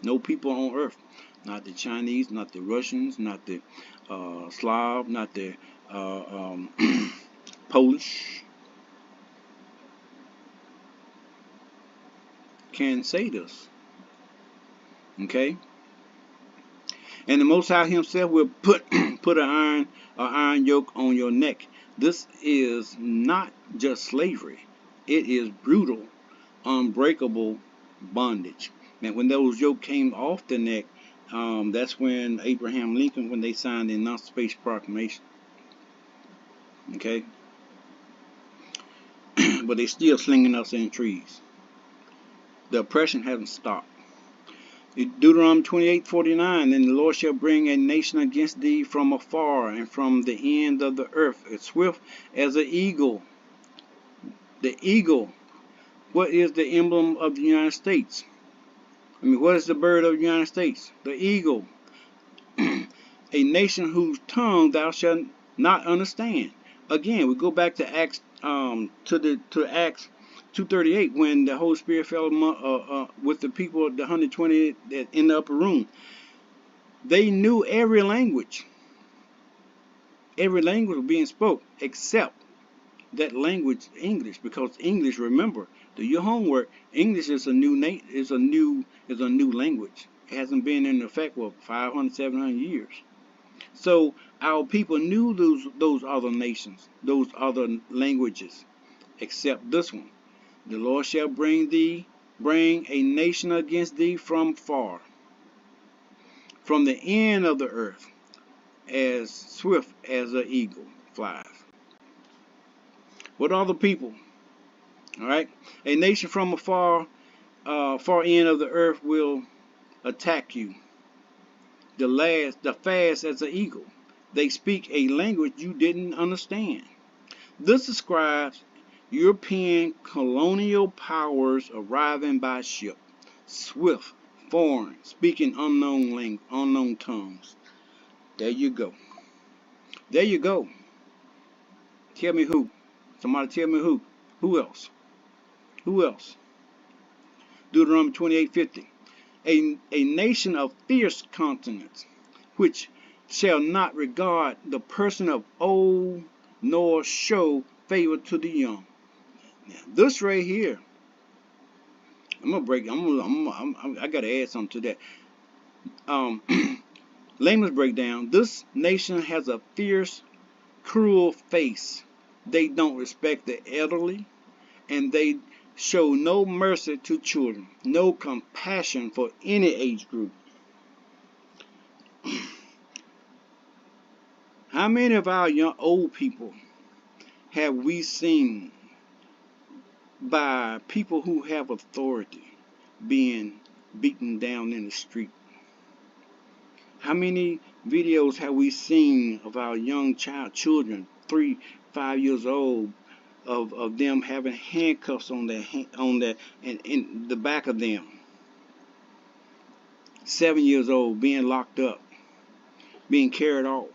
no people on earth, not the Chinese, not the Russians, not the Slav, not the Polish, can say this. Okay? And the Most High himself will put an iron yoke on your neck. This is not just slavery. It is brutal, unbreakable bondage. And when those yoke came off the neck, that's when Abraham Lincoln, when they signed the Emancipation Proclamation. Okay? But they still slinging us in trees. The oppression hasn't stopped. Deuteronomy 28:49, and the Lord shall bring a nation against thee from afar and from the end of the earth, as swift as an eagle. The eagle. What is the emblem of the United States? I mean, what is the bird of the United States? The eagle. A nation whose tongue thou shalt not understand. Again, we go back to Acts, to Acts 2:38, when the Holy Spirit fell with the people, the 120 in the upper room. They knew every language. Every language was being spoke except that language, English, because English, remember, do your homework. English is a new language. It hasn't been in effect for 500, 700 years. So our people knew those other nations, those other languages, except this one. The Lord shall bring a nation against thee from far, from the end of the earth, as swift as an eagle flies. What other people? All right, a nation from a far end of the earth will attack you. The fast as an eagle. They speak a language you didn't understand. This describes European colonial powers arriving by ship, swift, foreign, speaking unknown tongues. There you go. There you go. Tell me who. Somebody tell me who. Who else? Who else? Deuteronomy 28:50. A nation of fierce countenance, which shall not regard the person of old, nor show favor to the young. Now, this right here, I gotta add something to that. Layman's breakdown. This nation has a fierce, cruel face. They don't respect the elderly, and they show no mercy to children, no compassion for any age group. How many of our young old people have we seen by people who have authority being beaten down in the street? How many videos have we seen of our young children, 3, 5 years old, of them having handcuffs on in the back of them? 7 years old being locked up, being carried off.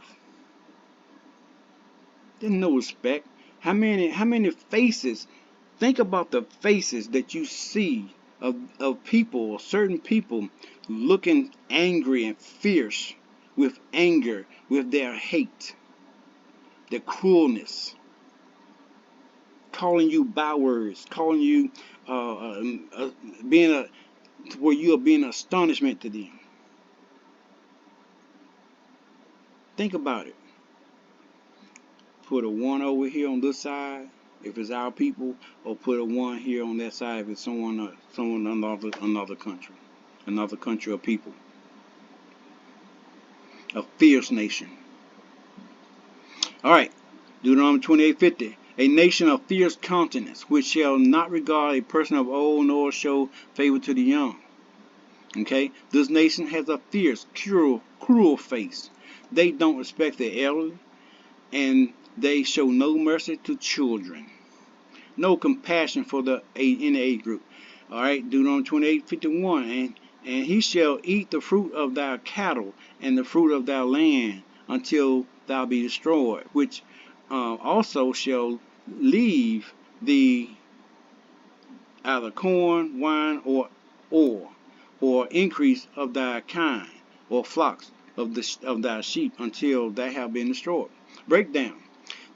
There's no respect. How many faces? Think about the faces that you see of people, or certain people, looking angry and fierce, with anger, with their hate, their cruelness. calling you bywords, calling you being a where you are being astonishment to them. Think about it. Put a 1 over here on this side if it's our people, or put a 1 here on that side if it's someone another country or people. A fierce nation. All right, Deuteronomy 28:50. A nation of fierce countenance, which shall not regard a person of old, nor show favor to the young. Okay, this nation has a fierce, cruel face. They don't respect the elderly, and they show no mercy to children. No compassion for the in the age group. All right, Deuteronomy 28:51. And he shall eat the fruit of thy cattle and the fruit of thy land until thou be destroyed, which also shall leave thee either corn, wine, or oil, or increase of thy kind, or flocks of thy sheep, until they have been destroyed. Breakdown.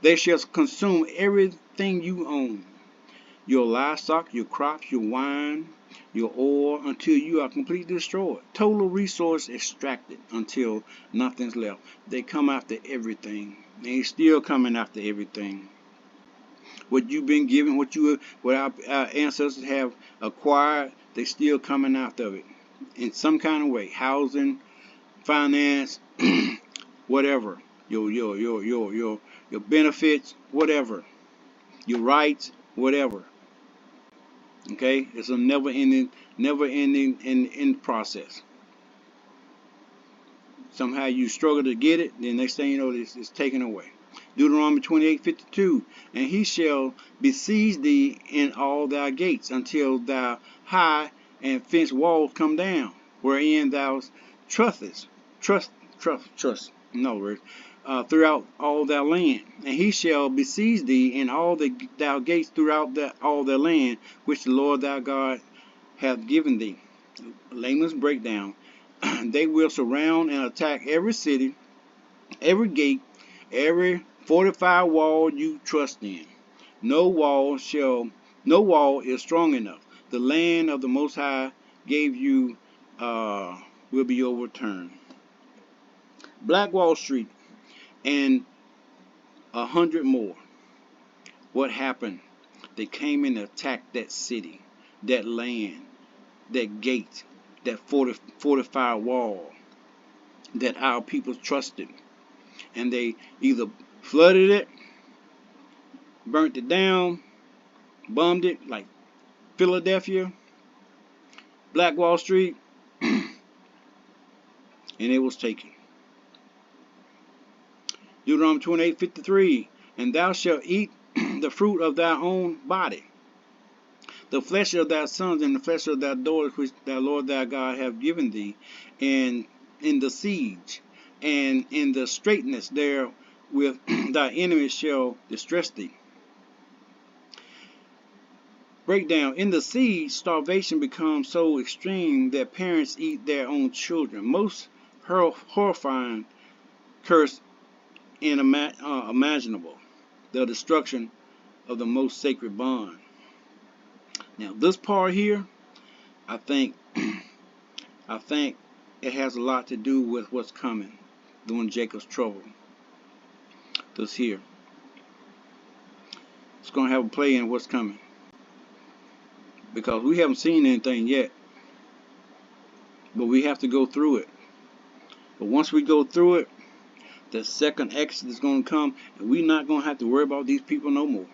They shall consume everything you own, your livestock, your crops, your wine, your oil, until you are completely destroyed. Total resource extracted until nothing's left. They come after everything. They still coming after everything. What you've been given, what our ancestors have acquired, they still coming after it in some kind of way. Housing, finance, whatever. Your benefits, whatever. Your rights, whatever. Okay, it's a never-ending process. Somehow you struggle to get it, then next thing you know, it's taken away. Deuteronomy 28:52. And he shall besiege thee in all thy gates, until thy high and fenced walls come down, wherein thou trustest. In other words, throughout all thy land. And he shall besiege thee in all thy gates throughout all thy land, which the Lord thy God hath given thee. Layman's breakdown. They will surround and attack every city, every gate, every fortified wall you trust in. No wall is strong enough. The land of the Most High gave you will be overturned. Black Wall Street and 100 more. What happened? They came and attacked that city, that land, that gate, that fortified wall that our people trusted. And they either flooded it, burnt it down, bombed it, like Philadelphia, Black Wall Street, and it was taken. Deuteronomy 28:53. And thou shalt eat the fruit of thy own body, the flesh of thy sons and the flesh of thy daughters, which thy Lord thy God hath given thee, and in the siege, and in the straitness therewith thy enemies shall distress thee. Breakdown. In the siege, starvation becomes so extreme that parents eat their own children. Most horrifying curse imaginable. The destruction of the most sacred bond. Now this part here, I think it has a lot to do with what's coming during Jacob's trouble. This here. It's going to have a play in what's coming. Because we haven't seen anything yet. But we have to go through it. But once we go through it, the second exit is going to come, and we're not going to have to worry about these people no more.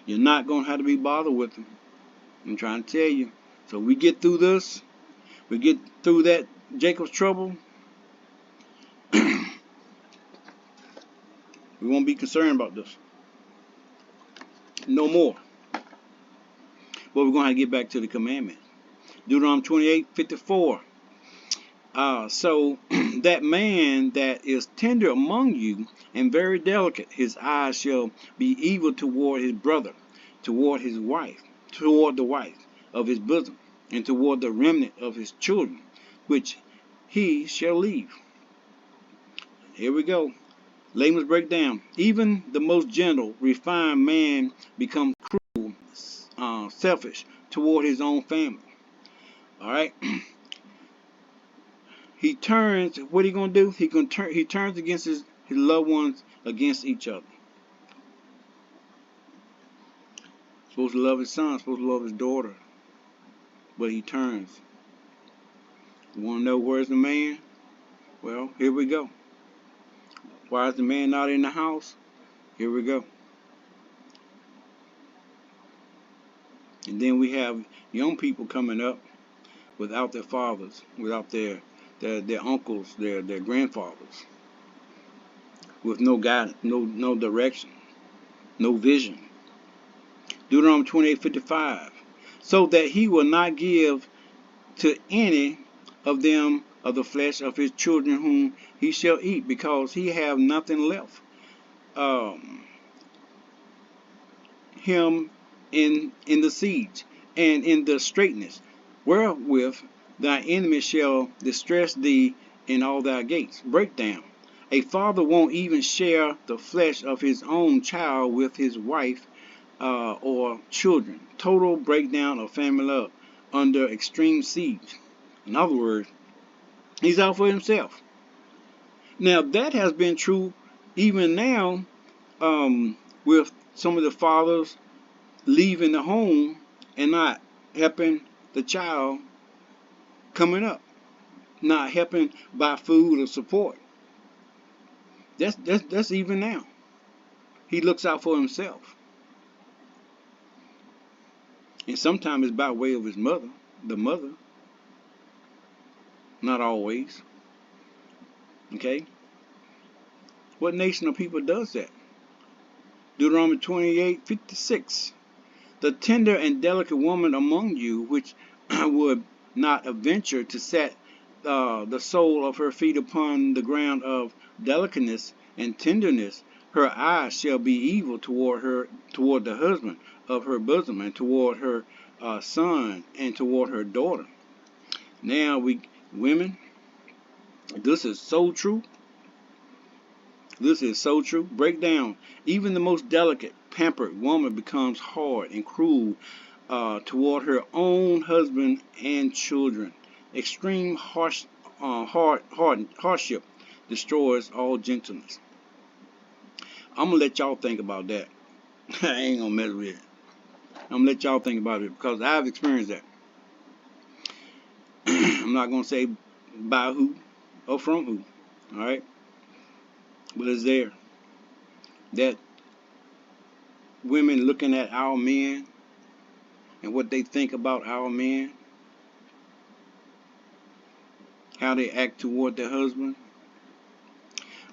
You're not going to have to be bothered with them. I'm trying to tell you. So we get through this. We get through that Jacob's trouble. We won't be concerned about this. No more. But we're going to have to get back to the commandment. Deuteronomy 28:54. So that man that is tender among you and very delicate, his eyes shall be evil toward his brother, toward his wife, toward the wife of his bosom, and toward the remnant of his children, which he shall leave. Here we go. Laban's breakdown. Even the most gentle, refined man becomes cruel, selfish toward his own family. All right. He turns. What he gonna do? He turns against his loved ones against each other. Supposed to love his son. Supposed to love his daughter. But he turns. You want to know where's the man? Well, here we go. Why is the man not in the house? Here we go. And then we have young people coming up without their fathers, without their uncles, their grandfathers, with no guidance, no direction, no vision. Deuteronomy 28:55. So that he will not give to any of them of the flesh of his children whom he shall eat, because he have nothing left him in the siege and in the straitness, wherewith thy enemy shall distress thee in all thy gates. Breakdown. A father won't even share the flesh of his own child with his wife or children. Total breakdown of family love under extreme siege. In other words, he's out for himself. Now that has been true even now, with some of the fathers leaving the home and not helping the child coming up, not helping buy food or support. That's even now. He looks out for himself, and sometimes it's by way of his mother, the mother. Not always. Okay. What nation of people does that? Deuteronomy 28:56. The tender and delicate woman among you, which would not venture to set the sole of her feet upon the ground of delicateness and tenderness, her eyes shall be evil toward the husband of her bosom, and toward her son, and toward her daughter. Now women, this is so true. This is so true. Break down. Even the most delicate, pampered woman becomes hard and cruel toward her own husband and children. Extreme hardship destroys all gentleness. I'm gonna let y'all think about that. I ain't gonna mess with it. I'm gonna let y'all think about it because I've experienced that. I'm not gonna say by who or from who. All right, but it's there. That women looking at our men and what they think about our men, how they act toward their husband.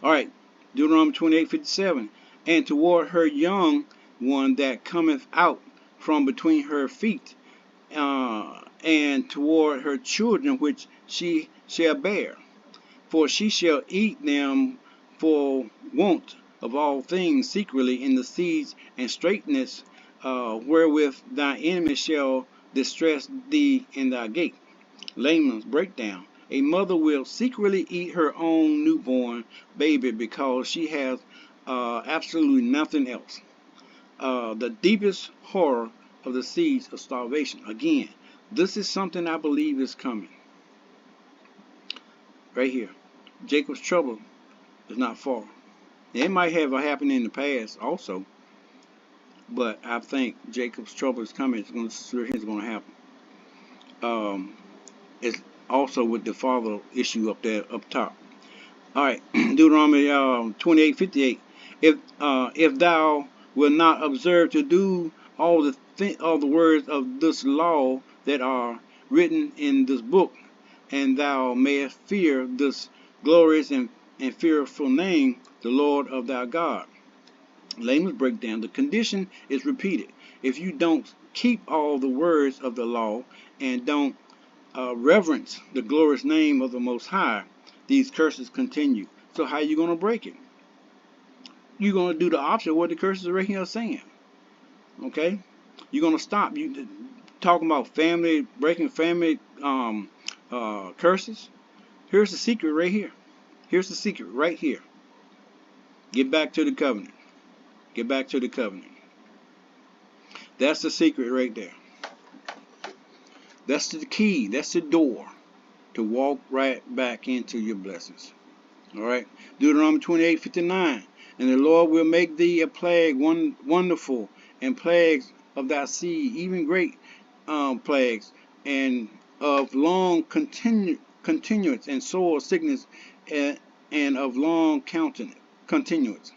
All right, Deuteronomy 28:57. And toward her young one that cometh out from between her feet, and toward her children which she shall bear. For she shall eat them for want of all things secretly in the siege and straitness, wherewith thy enemy shall distress thee in thy gate. Layman's breakdown. A mother will secretly eat her own newborn baby because she has absolutely nothing else. The deepest horror of the siege of starvation. Again, this is something I believe is coming. Right here. Jacob's trouble is not far. It might have happened in the past also, but I think Jacob's trouble is coming. It's going to happen. It's also with the father issue up there, up top. All right, Deuteronomy 28:58. If thou wilt not observe to do all the words of this law that are written in this book, and thou mayest fear this glorious and fearful name, the Lord of thy God. Layman's breakdown. The condition is repeated. If you don't keep all the words of the law and don't reverence the glorious name of the Most High, these curses continue. So how are you going to break it? You're going to do the opposite of what the curses right here are saying. Okay? You're going to stop. You talking about family, breaking family curses. Here's the secret right here. Here's the secret right here. Get back to the covenant. Get back to the covenant. That's the secret right there. That's the key. That's the door to walk right back into your blessings. All right. Deuteronomy 28:59. And the Lord will make thee a plague, wonderful, and plagues of thy seed, even great plagues, and of long continuance, and sore sickness, and of long continuance.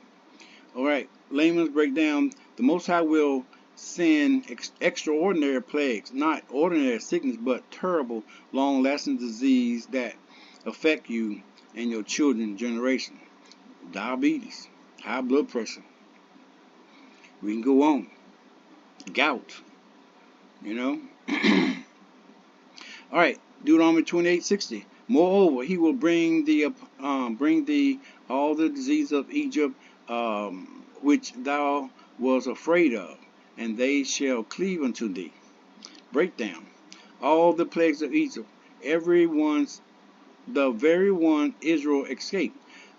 All right. Layman's breakdown. The Most High will send extraordinary plagues, not ordinary sickness, but terrible, long-lasting disease that affect you and your children's generation. Diabetes, high blood pressure. We can go on. Gout, you know. All right, Deuteronomy 28:60. Moreover, he will bring thee all the disease of Egypt, which thou was afraid of, and they shall cleave unto thee. Breakdown. All the plagues of Egypt, the very one Israel escaped,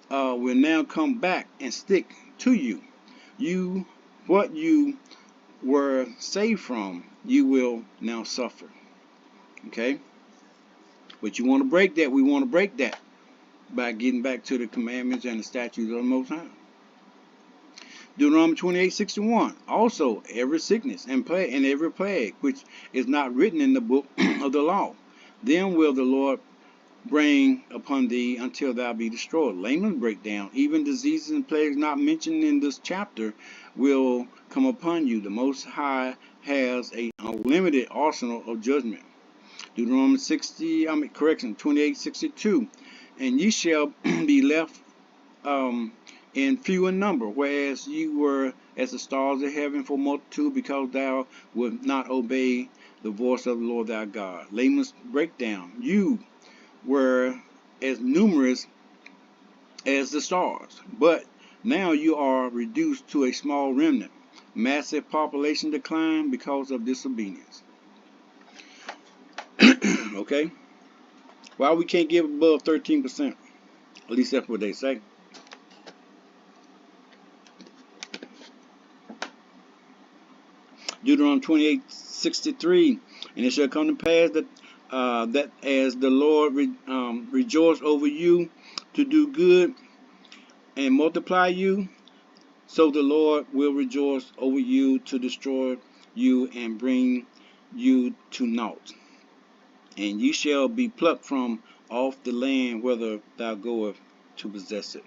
will now come back and stick to you. What you were saved from, you will now suffer. Okay? But you want to break that, we want to break that by getting back to the commandments and the statutes of the Most High. Deuteronomy 28:61. Also, every sickness and every plague which is not written in the book of the law, then will the Lord bring upon thee until thou be destroyed. Layman's breakdown. Even diseases and plagues not mentioned in this chapter will come upon you. The Most High has an unlimited arsenal of judgment. Deuteronomy 28:62. And ye shall be left in few in number, whereas you were as the stars of heaven for multitude, because thou wilt not obey the voice of the Lord thy God. Layman's breakdown. You were as numerous as the stars, but now you are reduced to a small remnant. Massive population decline because of disobedience. Okay? Why we can't give above 13%? At least that's what they say. Deuteronomy 28:63. And it shall come to pass that as the Lord rejoice over you to do good and multiply you, so the Lord will rejoice over you to destroy you and bring you to naught. And ye shall be plucked from off the land whither thou goest to possess it.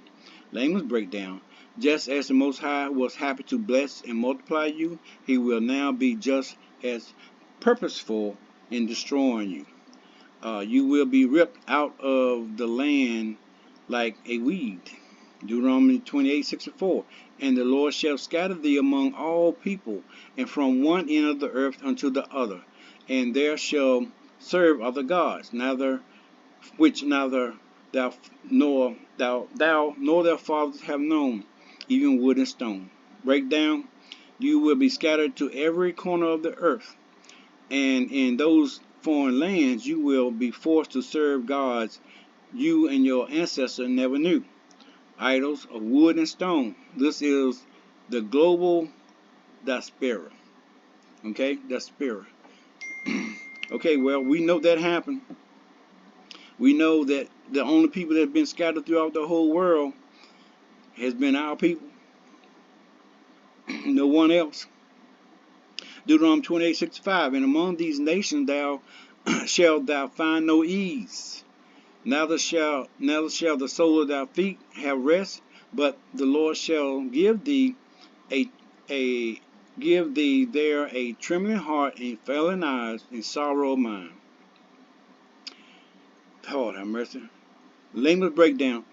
Layman's breakdown. Just as the Most High was happy to bless and multiply you, he will now be just as purposeful in destroying you. You will be ripped out of the land like a weed. Deuteronomy 28:64. And the Lord shall scatter thee among all people, and from one end of the earth unto the other, and there shall serve other gods, which neither thou nor their fathers have known, even wood and stone. Breakdown. You will be scattered to every corner of the earth, and in those foreign lands you will be forced to serve gods you and your ancestors never knew, idols of wood and stone. This is the global diaspora. Okay, diaspora. Okay, well, we know that happened. We know that the only people that have been scattered throughout the whole world has been our people. No one else. Deuteronomy 28:65. And among these nations thou shalt thou find no ease. Neither shall the sole of thy feet have rest, but the Lord shall give thee there a trembling heart and failing eyes and sorrow of mind. Lord have mercy. Layman's breakdown.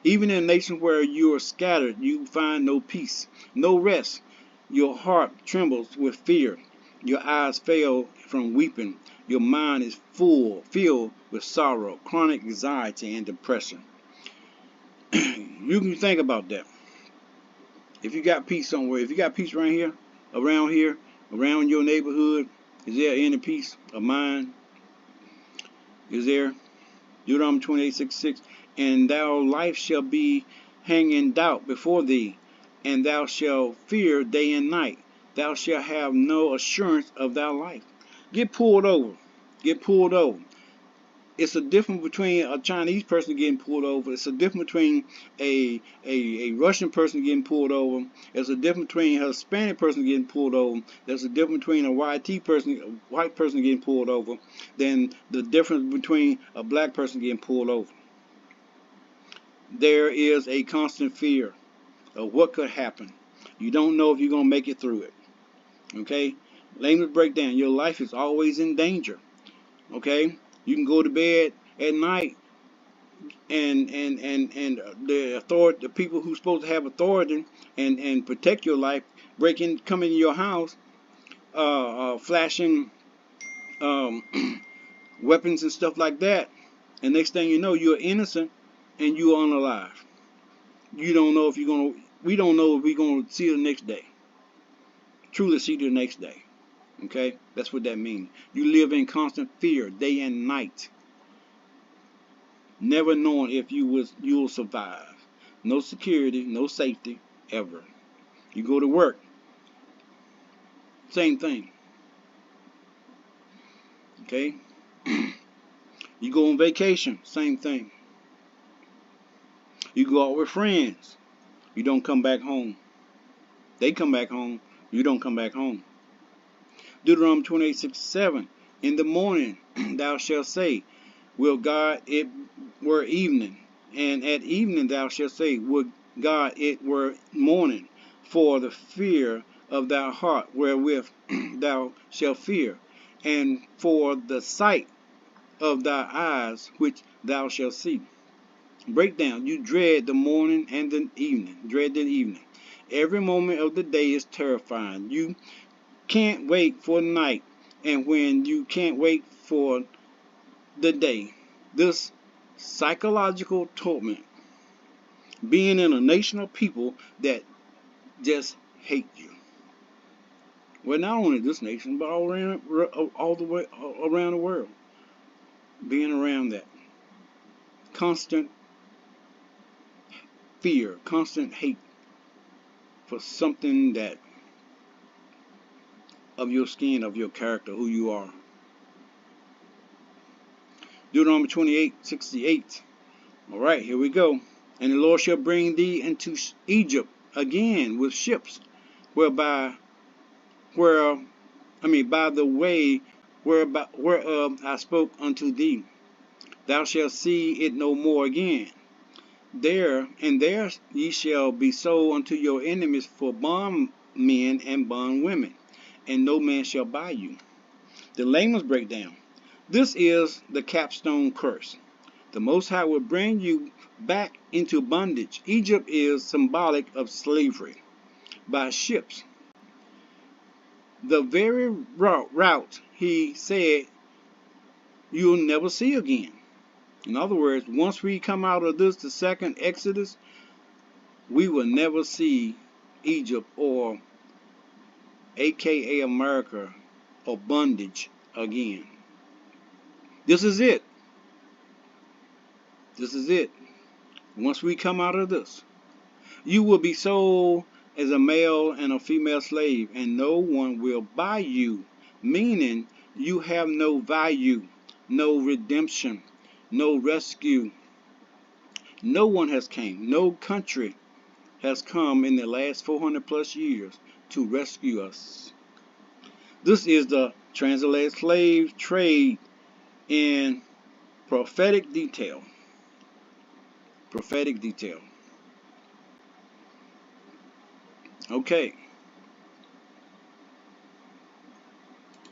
Even in nations where you are scattered, you find no peace, no rest. Your heart trembles with fear. Your eyes fail from weeping. Your mind is filled with sorrow, chronic anxiety, and depression. You can think about that. If you got peace somewhere, if you got peace around here, around your neighborhood, is there any peace of mind? Is there? Deuteronomy 28:66. And thou life shall be hang in doubt before thee, and thou shalt fear day and night. Thou shalt have no assurance of thy life. Get pulled over. Get pulled over. It's a difference between a Chinese person getting pulled over. It's a difference between a Russian person getting pulled over. There's a difference between a Hispanic person getting pulled over. There's a difference between a white person getting pulled over, than the difference between a black person getting pulled over. There is a constant fear of what could happen. You don't know if you're going to make it through it. Okay? Layman's breakdown. Your life is always in danger. Okay? You can go to bed at night, and the authority, the people who's supposed to have authority and protect your life, come into your house, flashing um, weapons and stuff like that. And next thing you know, you're innocent and you're unalive. You don't know if you're gonna. We don't know if we're gonna see the next day. Truly see the next day. Okay, that's what that means. You live in constant fear, day and night, never knowing if you'll survive. No security, no safety, ever. You go to work, same thing. Okay, you go on vacation, same thing. You go out with friends, you don't come back home. They come back home, you don't come back home. Deuteronomy 28:6-7. In the morning thou shalt say, will God it were evening, and at evening thou shalt say, would God it were morning, for the fear of thy heart wherewith thou shalt fear, and for the sight of thy eyes which thou shalt see. Breakdown. You dread the morning and the evening. Dread the evening. Every moment of the day is terrifying. You can't wait for night, and when you can't wait for the day, this psychological torment, being in a nation of people that just hate you. Well, not only this nation, but all the way around the world. Being around that constant fear, constant hate for something that of your skin, of your character, who you are. Deuteronomy 28:68. All right, here we go. And the Lord shall bring thee into Egypt again with ships, by the way whereof I spoke unto thee. Thou shalt see it no more again. There ye shall be sold unto your enemies for bondmen and bondwomen, and no man shall buy you. The layman's breakdown. This is the capstone curse. The Most High will bring you back into bondage. Egypt is symbolic of slavery by ships. The very route he said you'll never see again. In other words, once we come out of this, the second Exodus, we will never see Egypt, or aka America, or bondage again. This is it. This is it. Once we come out of this, you will be sold as a male and a female slave, and no one will buy you, meaning you have no value, no redemption, no rescue. No one has came, no country has come in the last 400 plus years to rescue us. This is the transatlantic slave trade in prophetic detail. Prophetic detail. Okay.